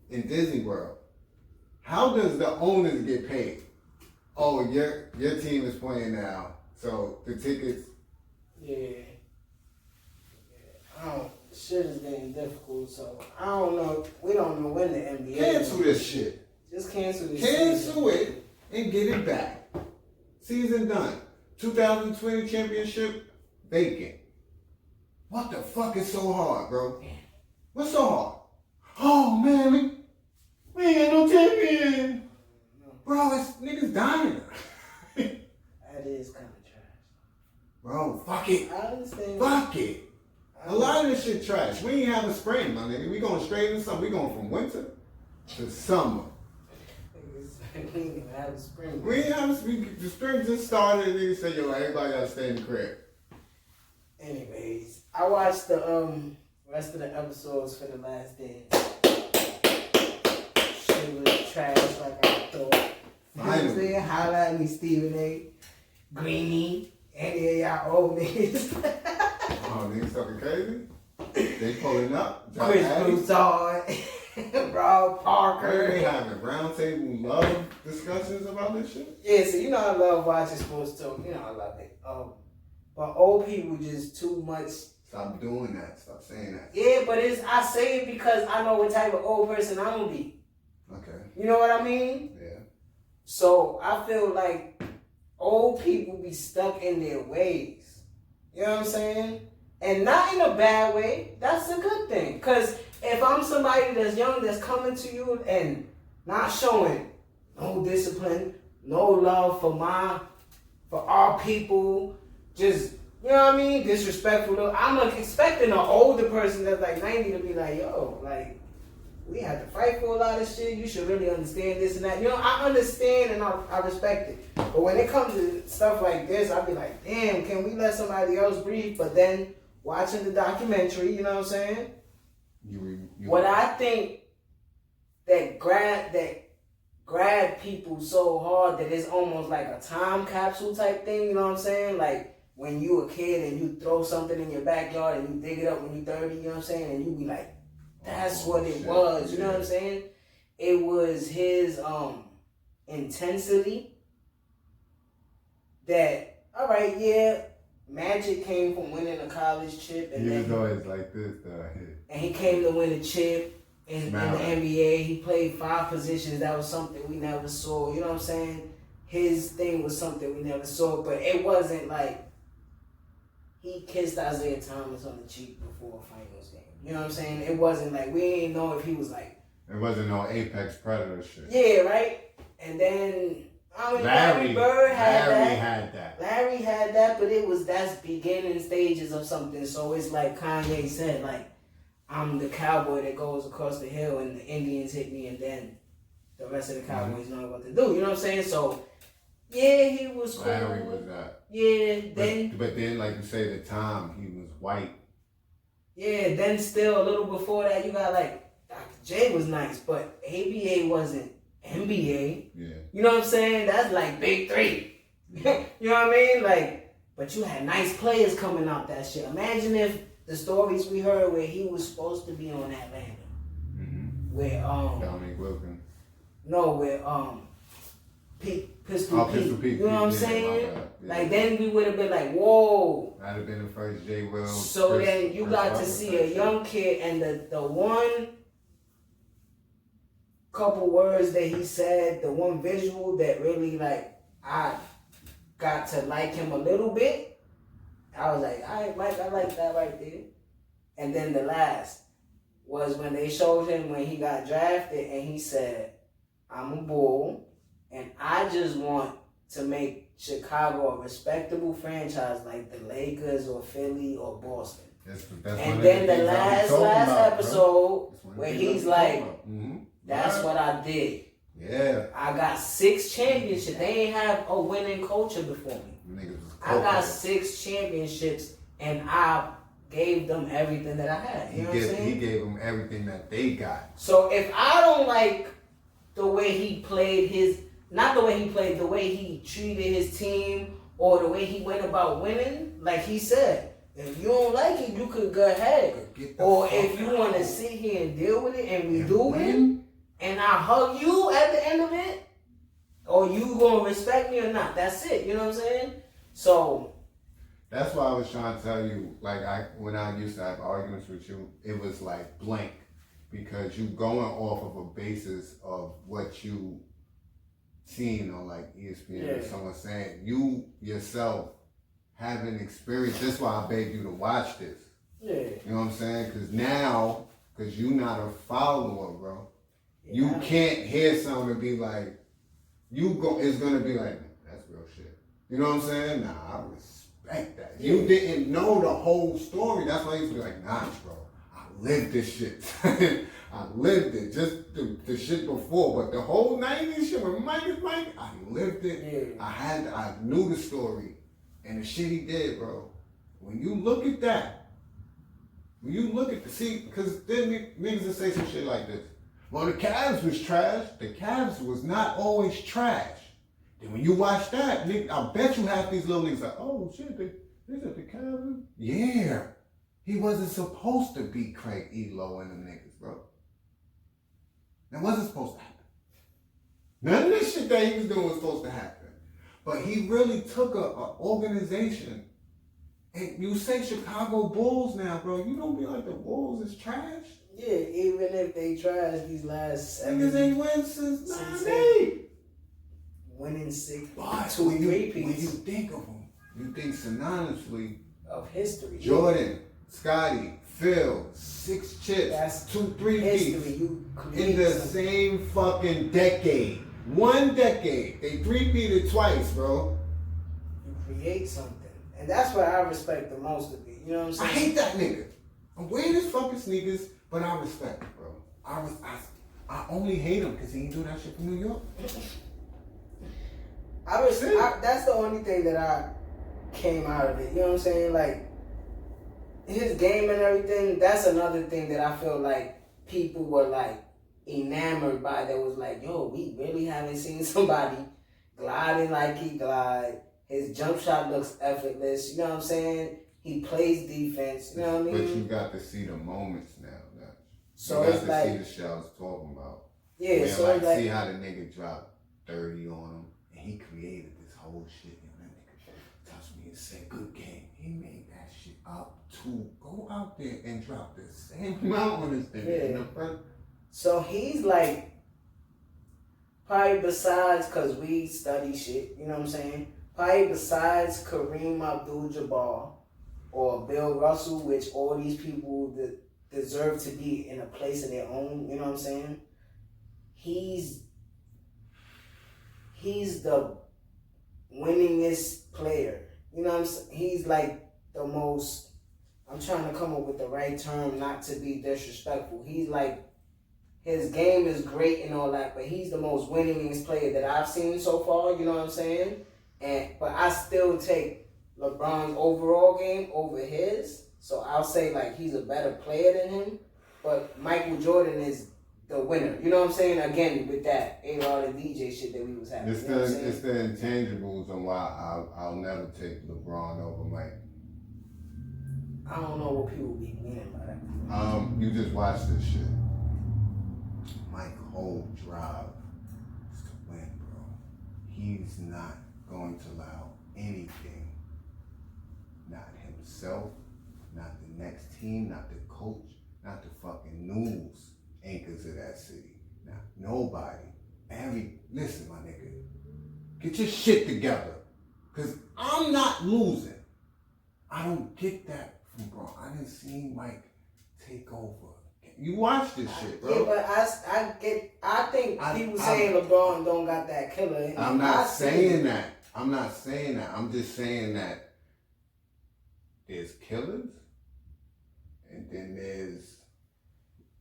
in Disney World? How does the owners get paid? Oh, your team is playing now, so the tickets. Yeah. Shit is getting difficult, so I don't know. We don't know when the NBA. Cancel this shit. Just cancel this. Cancel it and get it back. Season done. 2020 championship vacant. What the fuck is so hard, bro? What's so hard? Oh man, we ain't got no champion. Bro, it's niggas dying. That is kind of trash. Bro, fuck it. I understand. Fuck it. A lot of this shit trash. We ain't have a spring, my nigga. We going straight into summer. We going from winter to summer. We ain't even have a spring. We ain't have a spring. The spring just started and niggas said, yo, everybody gotta stay in the crib. Anyways, I watched the rest of the episodes for the last day. Shit was trash like I thought. Finally. Holla at me, Stephen A. Greeny. Any of y'all old niggas. Oh, niggas talking crazy? They pulling up. Chris Broussard. Rob Parker. They having roundtable love discussions about this shit? Yeah, so you know I love watching sports talk. You know I love it. But old people just too much. Stop doing that. Stop saying that. Yeah, but I say it because I know what type of old person I'm gonna be. Okay. You know what I mean? Yeah. So I feel like old people be stuck in their ways. You know what I'm saying? And not in a bad way. That's a good thing. Because if I'm somebody that's young, that's coming to you and not showing no discipline, no love for our people, just, you know what I mean, disrespectful. I'm expecting an older person that's like 90 to be like, yo, like, we have to fight for a lot of shit. You should really understand this and that. You know, I understand and I respect it. But when it comes to stuff like this, I'll be like, damn, can we let somebody else breathe? But then watching the documentary, you know what I'm saying? What I think that grab people so hard that it's almost like a time capsule type thing, you know what I'm saying? Like when you a kid and you throw something in your backyard and you dig it up when you 30, you know what I'm saying? And you be like, that's what it was, you know what I'm saying? It was his intensity that, all right, yeah, Magic came from winning a college chip. And he was always like this, though. And he came to win a chip in the NBA. He played 5 positions. That was something we never saw. You know what I'm saying? His thing was something we never saw. But it wasn't like he kissed Isaiah Thomas on the cheek before a finals game. You know what I'm saying? It wasn't like, we didn't know if he was like... It wasn't no Apex Predator shit. Yeah, right? And then... Larry Bird had that. Larry had that, but that's beginning stages of something. So it's like Kanye said, like, I'm the cowboy that goes across the hill and the Indians hit me and then the rest of the Cowboys know what to do. You know what I'm saying? So, yeah, he was cool. Larry was that. Yeah, then... But then, like you say, the time, he was white. Yeah, then still a little before that, you got like, Dr. J was nice, but ABA wasn't NBA. Yeah. You know what I'm saying? That's like big 3. You know what I mean? Like, but you had nice players coming out that shit. Imagine if the stories we heard where he was supposed to be on Atlanta. Mm-hmm. Where Dominic Wilkins. No, where Pistol Pete. You know what I'm saying? Yeah. Like then we would have been like, whoa. That'd have been the first J. Will. So then you got to see a young kid and the one couple words that he said, the one visual that really like I got to like him a little bit. I was like, I like that right there. And then the last was when they showed him when he got drafted and he said, I'm a Bull and I just want to make Chicago a respectable franchise like the Lakers or Philly or Boston. That's and then the last episode where he's like, that's what I did. Yeah. I got 6 championships. They ain't have a winning culture before me. I got 6 championships and I gave them everything that I had. You know what I'm saying? He gave them everything that they got. So if I don't like the way he played not the way he played, the way he treated his team or the way he went about winning, like he said, If you don't like it, you could go ahead. Or if you want to out. sit here and deal with it and we And do it, win. and I hug you at the end of it, or you gonna respect me or not. That's it. You know what I'm saying? So That's why I was trying to tell you, like when I used to have arguments with you, it was like blank. Because you going off of a basis of what you seen on like ESPN or someone saying. You yourself haven't experienced. That's why I begged you to watch this. yeah. You know what I'm saying? Because now, because you not a follower, bro. Yeah, You can't hear something and be like, it's gonna be like, that's real shit. You know what I'm saying? Nah, I respect that. Yeah. You didn't know the whole story. That's why you used to be like, nah, bro, I lived this shit. I lived it. Just the shit before, but the whole 90s shit with Mike is Mike, I lived it. Yeah. I knew the story and the shit he did, bro. When you look at that, because then niggas will say some shit like this. Well, the Cavs was trash. The Cavs was not always trash. Then when you watch that, nigga, I bet you half these little niggas like, oh shit, they said the Cavs. Yeah. He wasn't supposed to beat Craig Elo and them niggas, bro. That wasn't supposed to happen. None of this shit that he was doing was supposed to happen. But he really took a organization. And you say Chicago Bulls now, bro. You don't be like the Bulls is trash. Yeah, even if they trash these last 7 Niggas ain't win since 98. Winning 6, But 2 when you repeats think of them, you think synonymously of history. Jordan, Scotty, Phil, 6 chips, That's 2 3 history. peats You in create the something. same fucking decade. One decade. They 3-peated twice, bro. You create something. And that's what I respect the most of it. You know what I'm saying? I hate that nigga. I'm wearing his fucking sneakers, but I respect it, bro. I only hate him because he ain't do that shit from New York. That's the only thing that I came out of it. You know what I'm saying? Like, his game and everything, that's another thing that I feel like people were like enamored by. That was like, yo, we really haven't seen somebody gliding like he glide. His jump shot looks effortless. You know what I'm saying? He plays defense. You know what I mean? But you got to see the moments now. So you it's got like, to see the shit I was talking about. yeah. Man, So like, it's like, see how the nigga dropped 30 on him, and he created this whole shit. And that nigga touched me and said, "Good game." He made that shit up to go out there and drop the same amount on this thing in the front. So he's like, probably besides, because we study shit, you know what I'm saying? Probably besides Kareem Abdul-Jabbar or Bill Russell, which all these people that deserve to be in a place of their own, you know what I'm saying? He's the winningest player. You know what I'm saying? He's like the most, I'm trying to come up with the right term not to be disrespectful. He's like, his game is great and all that, but he's the most winningest player that I've seen so far, you know what I'm saying? But I still take LeBron's overall game over his. So I'll say like he's a better player than him. But Michael Jordan is the winner. You know what I'm saying? Again, with that A-Rod and DJ shit that we was having. It's you know what I'm saying? it's the intangibles on why I'll never take LeBron over Mike. I don't know what people be meaning by that. You just watch this shit. Mike's whole drive is to win, bro. He's not going to allow anything, not himself, not the next team, not the coach, not the fucking news anchors of that city. Now, nobody, listen, my nigga, get your shit together. Because I'm not losing. I don't get that from bro. I didn't see Mike take over. You watch this shit, bro. Yeah, but I think people saying LeBron don't got that killer. I'm not saying that. I'm just saying that there's killers and then there's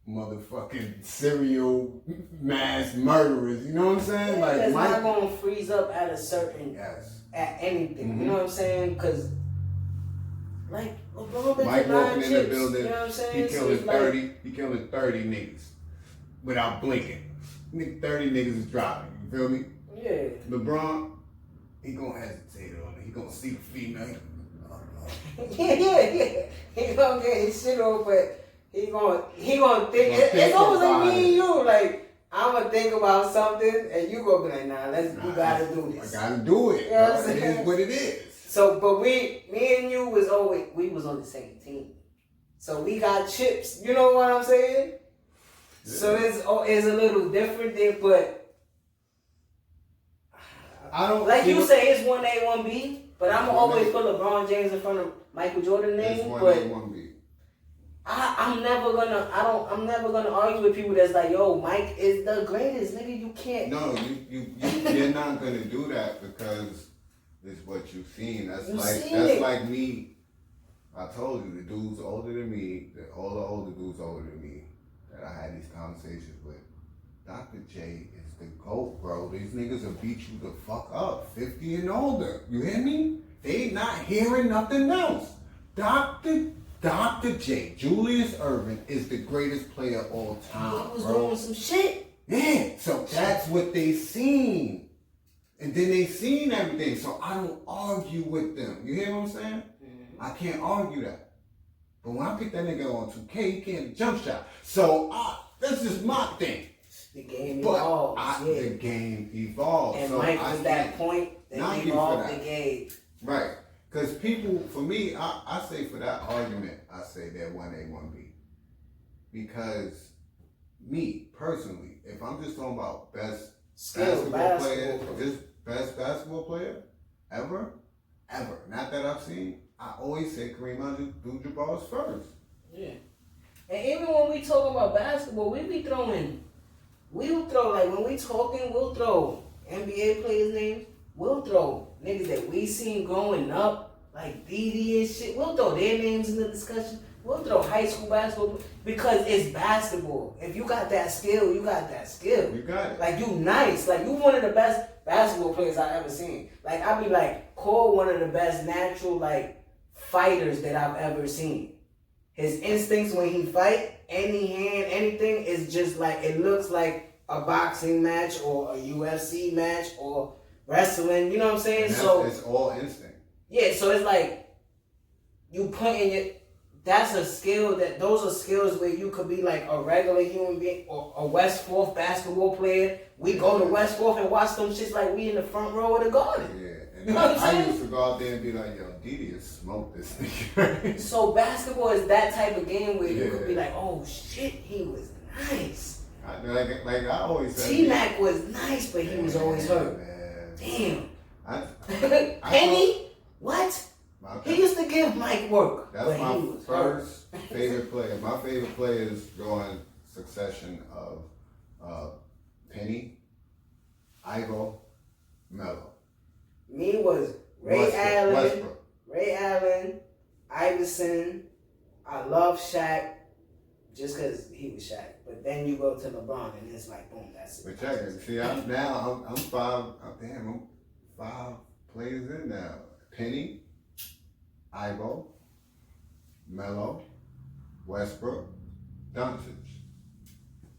motherfucking serial mass murderers. You know what I'm saying? Yeah, like it's Mike, not gonna freeze up at a certain at anything. Mm-hmm. You know what I'm saying? Because like LeBron been Mike to 9 walking in chips, the building, you know what I'm saying? he killing So 30. He killing 30 niggas without blinking. 30 niggas is dropping. You feel me? Yeah. LeBron, he gonna hesitate on it. He gonna see the female. Yeah. He gonna get his shit off, but he gonna think. It's almost like me and you. Like, I'm gonna think about something, and you gonna be like, nah, we gotta do this. I gotta do it. You know what I'm It saying? is what it is. So, but me and you was on the same team. So we got chips. You know what I'm saying? Yeah. So it's a little different there, but I don't like you say, it's 1A, 1B. But I'm always put LeBron James in front of Michael Jordan name. It's 1A, but 1B. I'm never gonna argue with people that's like, yo, Mike is the greatest, nigga. You can't. No, you're not gonna do that because it's what you've seen. That's like me. I told you the dudes older than me, all the older dudes older than me that I had these conversations with. Dr. J is the GOAT, bro. These niggas will beat you the fuck up, 50 and older. You hear me? They not hearing nothing else. Dr. J, Julius Erving, is the greatest player of all time, he was bro. doing some shit. Yeah, so that's what they seen. And then they seen everything, so I don't argue with them. You hear what I'm saying? Mm-hmm. I can't argue that. But when I pick that nigga on 2K, he can't jump shot. So that's just my thing. The game evolves. The game evolves. And so Mike was that point that evolved the game. Right. Because people, for me, I say for that argument, I say they're 1A, 1B. Because me, personally, if I'm just talking about best basketball player, just best basketball player ever, not that I've seen, I always say Kareem Abdul-Jabbar is first. Yeah. And even when we talk about basketball, we'll throw, like when we talking, we'll throw NBA players' names, we'll throw niggas that we seen growing up, like DD and shit, we'll throw their names in the discussion. We'll throw high school basketball because it's basketball. If you got that skill, you got that skill. You got it. Like, you nice. Like, you one of the best basketball players I ever seen. Like, I be like, Cole one of the best natural, like, fighters that I've ever seen. His instincts when he fight, any hand, anything, is just like, it looks like a boxing match or a UFC match or wrestling. You know what I'm saying? So it's all instinct. Yeah, so it's like, you put in your... That's a skill those are skills where you could be like a regular human being or a West Fourth basketball player. We go to West Fourth and watch them shits like we in the front row of the garden. Yeah, and you know what I'm saying? I used to go out there and be like, yo, Didi has smoked this thing. So basketball is that type of game where you could be like, oh shit, he was nice. Like I always said. T-Mac was nice, but he was always hurt. Man. Damn. Penny? What? He used to give Mike work. That's my first favorite player. My favorite players go in succession of Penny, Ivo, Melo. Me was Ray Allen, Iverson. I love Shaq just because he was Shaq. But then you go to LeBron and it's like, boom, that's it. But check it. See, I'm five players in now. Penny, Ivo, Melo, Westbrook, Doncic.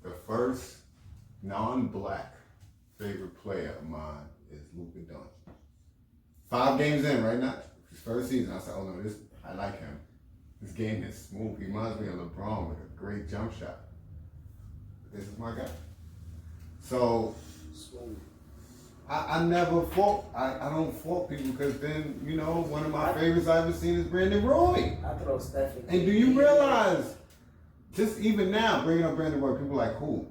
The first non-black favorite player of mine is Luka Doncic. 5 games in right now. His first season, I said, oh no, I like him. This game is smooth. He reminds me of LeBron with a great jump shot. This is my guy. So, I never fault. I don't fault people because then, one of my favorites I've ever seen is Brandon Roy. I throw Stephen. And do you realize, just even now, bringing up Brandon Roy, people are like, who?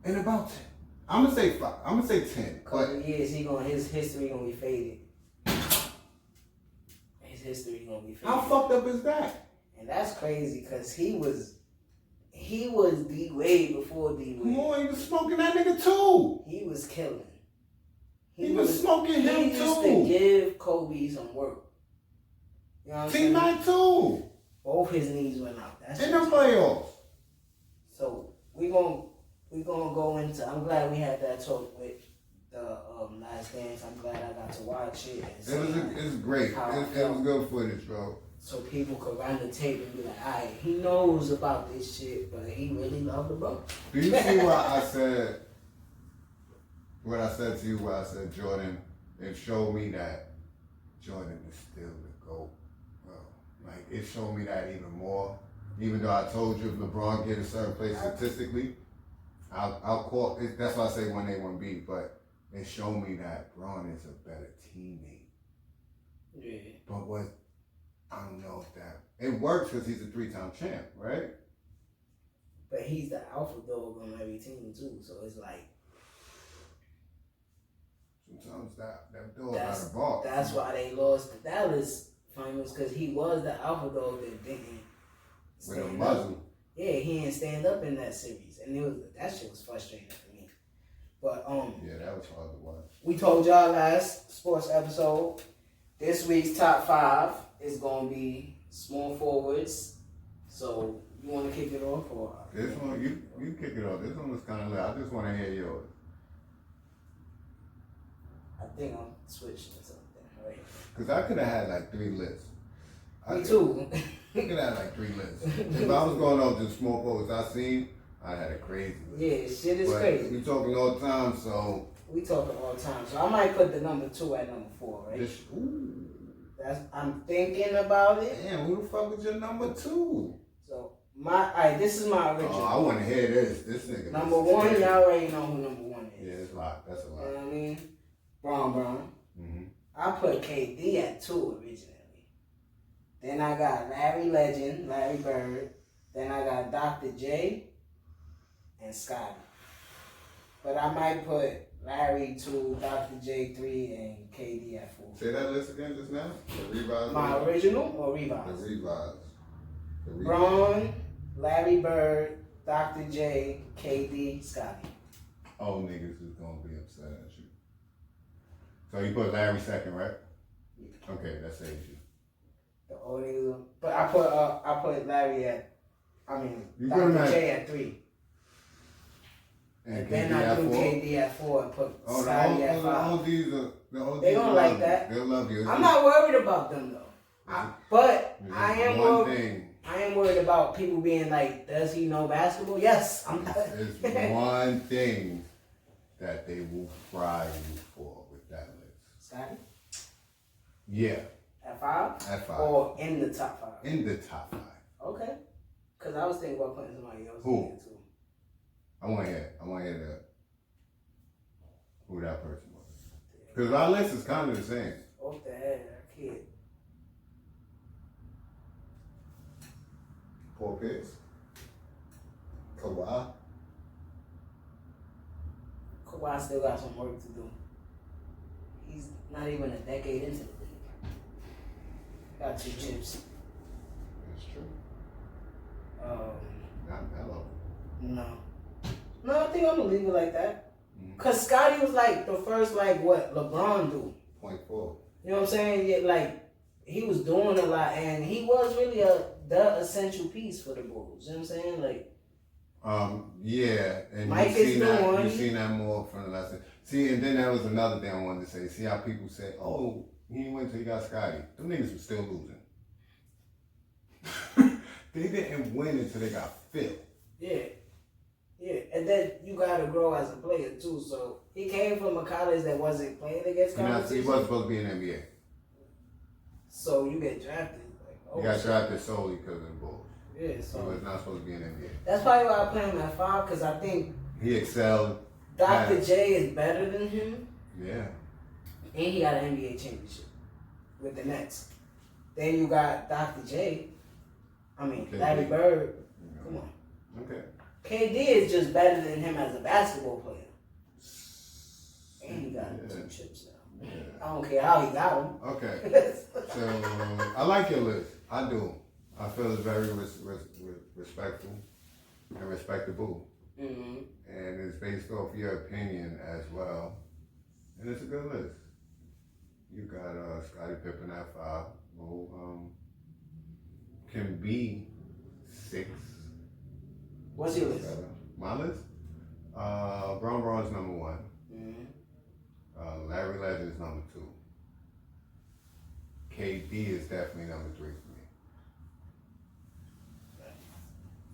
And about 10. I'm gonna say 5. I'm gonna say 10. Couple years, his history gonna be faded. His history gonna be faded. How fucked up is that? And that's crazy because he was D Wade before D Wade. Come on, he was smoking that nigga too. He was killing. He was smoking him too. He used to give Kobe some work. You know what I'm saying? T-Mac too. Both his knees went out. That's in the playoffs. So we gonna go into. I'm glad we had that talk with the Last Dance. I'm glad I got to watch it. It's great. It was good footage, bro. So people could run the tape and be like, alright, he knows about this shit, but he really loved the bro. Do you see why I said what I said to you, where I said Jordan, it showed me that Jordan is still the GOAT, bro. Like, it showed me that even more. Even though I told you if LeBron get a certain place statistically, I'll call it. That's why I say 1A, 1B. But it showed me that Bron is a better teammate. Yeah. But what, I don't know if that, it works because he's a 3-time champ, right? But he's the alpha dog on every team too, so it's like. Sometimes that dog got a ball. That's why they lost the Dallas finals, because he was the alpha dog that didn't With a stand muzzle. up. Yeah, he didn't stand up in that series, and that shit was frustrating for me. But Yeah, that was hard to watch. we told y'all last sports episode, this week's top 5 is gonna be small forwards. So you want to kick it off, or This one, you kick it off. This one was kind of loud. I just want to hear yours. I think I'm switching to something, right? Because I could have had like 3 lists. Me too. I could have had like 3 lists. If I was going off the small forwards I seen, I had a crazy list. Yeah, shit is crazy. We talking all the time, so. We talking all the time, so I might put the number 2 at number 4, right? Ooh. I'm thinking about it. Damn, who the fuck was your number 2? So this is my original. Oh, I want to hear this. This nigga. Number 1, y'all already know who number 1 is. Yeah, it's a lot. That's a lot. You know what I mean? Bron. Mm-hmm. I put KD at 2 originally. Then I got Larry Legend, Larry Bird. Then I got Dr. J and Scotty. But I might put Larry 2, Dr. J 3, and KD at 4. Say that list again just now. The revised. My original or revised? The revised. Bron, Larry Bird, Dr. J, KD, Scotty. Old niggas is gonna be upset at you. So you put Larry second, right? Yeah. Okay, that saves you. The old niggas. But I put Larry at. You put him Dr. at- J at 3. And Then KD I at do 4. KD at 4 and put Oh, Scotty at 5. the oldies are. They don't like that. They'll love you. I'm not worried about them though. But It's I am one worried. thing. I am worried about people being like, does he know basketball? Yes, I'm not. There's one thing that they will fry you for with that list. Scotty? Yeah, At 5? at 5. Or in the top 5? In the top 5. Okay. Because I was thinking about putting somebody else Who? in there too. I want to hear who that person was. Because our list is kind of the same. Off the head, I can't. Paul Pierce. Kawhi. Kawhi still got some work to do. He's not even a decade into the league. Got 2 chips. That's true. Not mellow. No. No, I think I'm gonna leave it like that. Cause Scotty was like the first, like what LeBron do. 0.4. You know what I'm saying? Yeah, like he was doing a lot, and he was really the essential piece for the Bulls. You know what I'm saying? Like, Yeah, and Mike you've is seen the that. one. You've seen that more from the last. See, and then that was another thing I wanted to say. See how people say, "Oh, he didn't win till he got Scotty." Them niggas were still losing. They didn't win until they got Phil. yeah, and then you gotta grow as a player too. So he came from a college that wasn't playing against He competition. wasn't supposed to be in the NBA. So you get drafted. Like, He got drafted solely because of the Bulls. Yeah, He so was not supposed to be in the NBA. that's probably why I play him at 5, because I think He excelled. Dr. Yeah. J is better than him, Yeah. and he got an NBA championship with the Nets. Then you got Dr. J. KD. Larry Bird. Come on. Okay. KD is just better than him as a basketball player. And he got Yeah. 2 chips now. Yeah. I don't care how he got them. Okay. So I like your list. I do. I feel it's very respectful and respectable, Mm-hmm. and it's based off your opinion as well. And it's a good list. You got Scottie Pippen at 5, who can be 6. What's your list? 7. My list? Bron's number 1. Mm-hmm. Larry Legend is number 2. KD is definitely number 3 for me.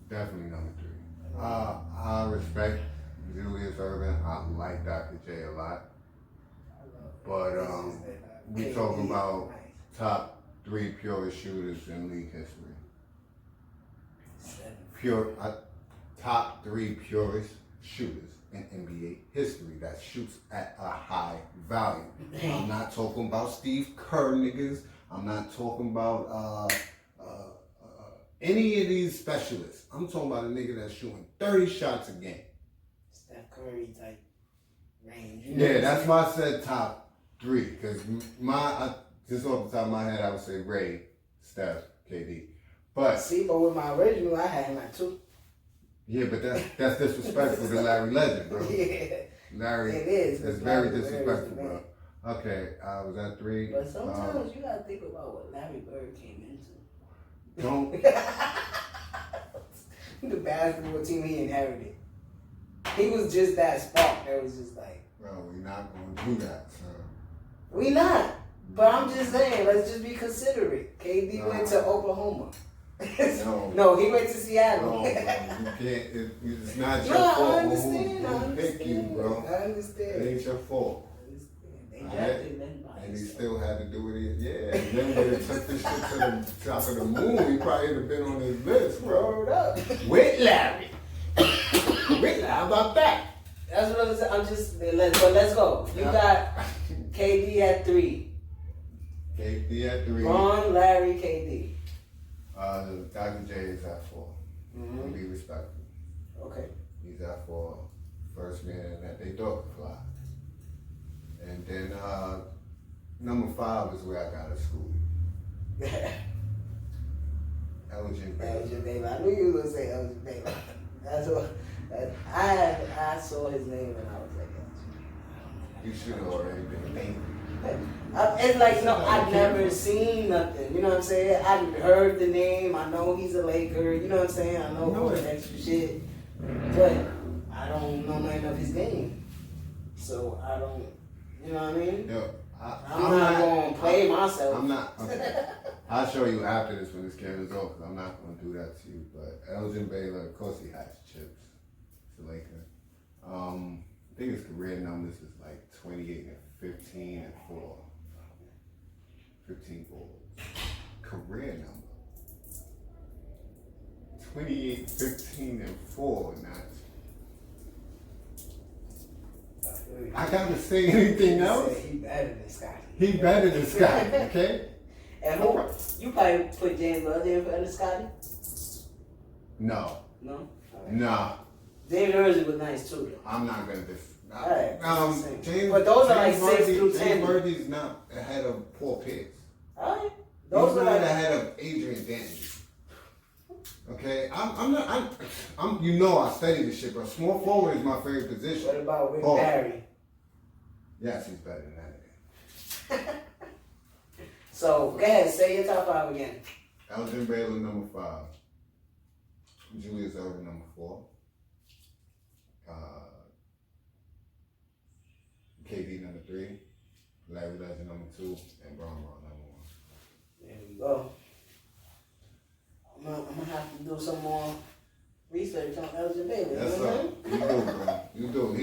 Definitely number 3. I respect Julius Erving. I like Dr. J a lot. But we talking about top 3 purest shooters in league history. 7. Top 3 purest shooters in NBA history that shoots at a high value. I'm not talking about Steve Kerr niggas. I'm not talking about any of these specialists. I'm talking about a nigga that's shooting 30 shots a game. Steph Curry type range. Yeah, that's why I said top 3. Because just off the top of my head, I would say Ray, Steph, KD. But see, but with my original, I had him at 2. Yeah, but that's disrespectful to Larry Legend, bro. Yeah. Larry, it is. It's very disrespectful, bro. Okay, I was at 3. But sometimes you gotta think about what Larry Bird came into. Don't. The basketball team he inherited. He was just that spark. That was just like. Bro, we're not gonna do that, sir. We not. But I'm just saying, let's just be considerate. KD went to Oklahoma. No, he went to Seattle. No, bro, you can't. It's not your No, fault. I understand. Who picked you, bro? I understand. It ain't your fault. They drafted him by And he himself. still had to do what he. Yeah, and then when they took this shit to the top of the moon, he probably would have been on his list, bro. Rolled up. With Larry. With Larry. How about that? That's what I'm saying. I'm just let's go. You got KD at 3. KD at 3. Ron, Larry, KD. Dr. J is at 4. To be respectful. Okay. He's at 4. First man that they thought could fly. And then number 5 is where I got to school. Elgin Baylor. Elgin Baylor. I knew you were gonna say Elgin Baylor. That's what I saw his name and I was like, You should have already been named. it's like, no, I've never seen nothing. You know what I'm saying? I heard the name. I know he's a Laker. You know what I'm saying? I know all the extra shit. But I don't know nothing of his game. So I don't, you know what I mean? Yo, I'm not going to play myself. I'm not. Okay. I'll show you after this when this camera's off. I'm not going to do that to you. But Elgin Baylor, of course, he has chips. He's a Laker. I think his career numbers is like 28 and 15 and 4. 15 goals. Career number. 28, 15, and 4. Not. I gotta say anything else? He better than Scotty. He better than Scotty, okay? And who? You probably put James Butler in for Scotty? No. No? Right. Nah. James Worthy was nice too, though. I'm not gonna Alright. James, But those are like James 6 through 10. James Worthy's not ahead of Paul Pierce. Alright. He's Those are not like ahead of Adrian Danny. Okay? I'm not you know I study this shit, bro. Small forward is my favorite position. What about Rick Oh. Barry? Yes, he's better than that. So go ahead, say your top 5 again. Elgin Baylor, number 5. Julius Erving, number 4. KD, number 3. Larry Legend, number 2. And Bron, number 1. There we go. I'm gonna have to do some more research on Elgin Baylor. That's you know right. You do, bro.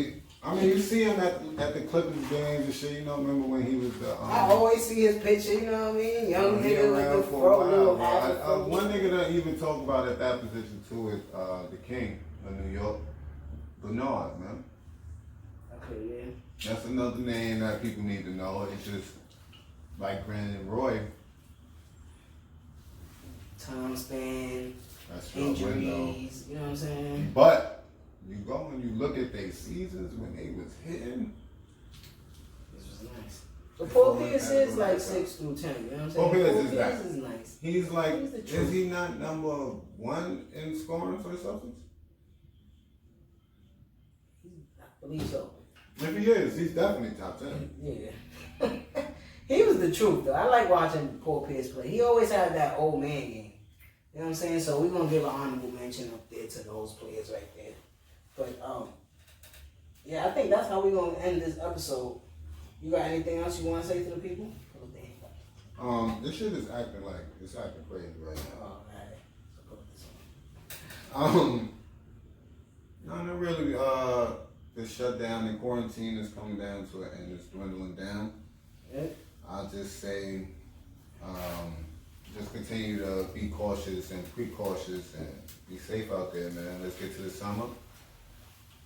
You do. You see him at the Clippers games and shit. You know, remember when he was the. I always see his picture, you know what I mean? Young he nigga with around the for a fro, while, little bro. Afro. One nigga that even talk about at that position too is the King of New York, Bernard, man. Okay, yeah. That's another name that people need to know. It's just like Brandon Roy. Time span, That's your window. injuries, you know what I'm saying? But you go and you look at their seasons when they was hitting. This was nice. But Paul Pierce is like 6 through 10, you know what I'm saying? Paul Pierce is is nice. He's like, He's the truth. is he not number 1 in scoring for the Celtics? I believe so. If he is, he's definitely top 10. Yeah. He was the truth, though. I like watching Paul Pierce play. He always had that old man game. You know what I'm saying? So we're going to give an honorable mention up there to those players right there. But, yeah, I think that's how we're going to end this episode. You got anything else you want to say to the people? This shit is acting crazy right now. Oh, alright. So put this on. No, not really. The shutdown and quarantine is coming down to an end. It's dwindling down. Yeah. I'll just say, just continue to be cautious and precautious and be safe out there, man. Let's get to the summer.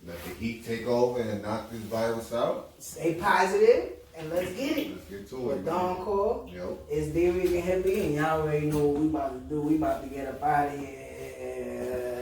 Let the heat take over and knock this virus out. Stay positive and let's get it. Let's get to With it. Dawn Call, Yep. it's Dricanhippie, and y'all already know what we about to do. We about to get up out of here.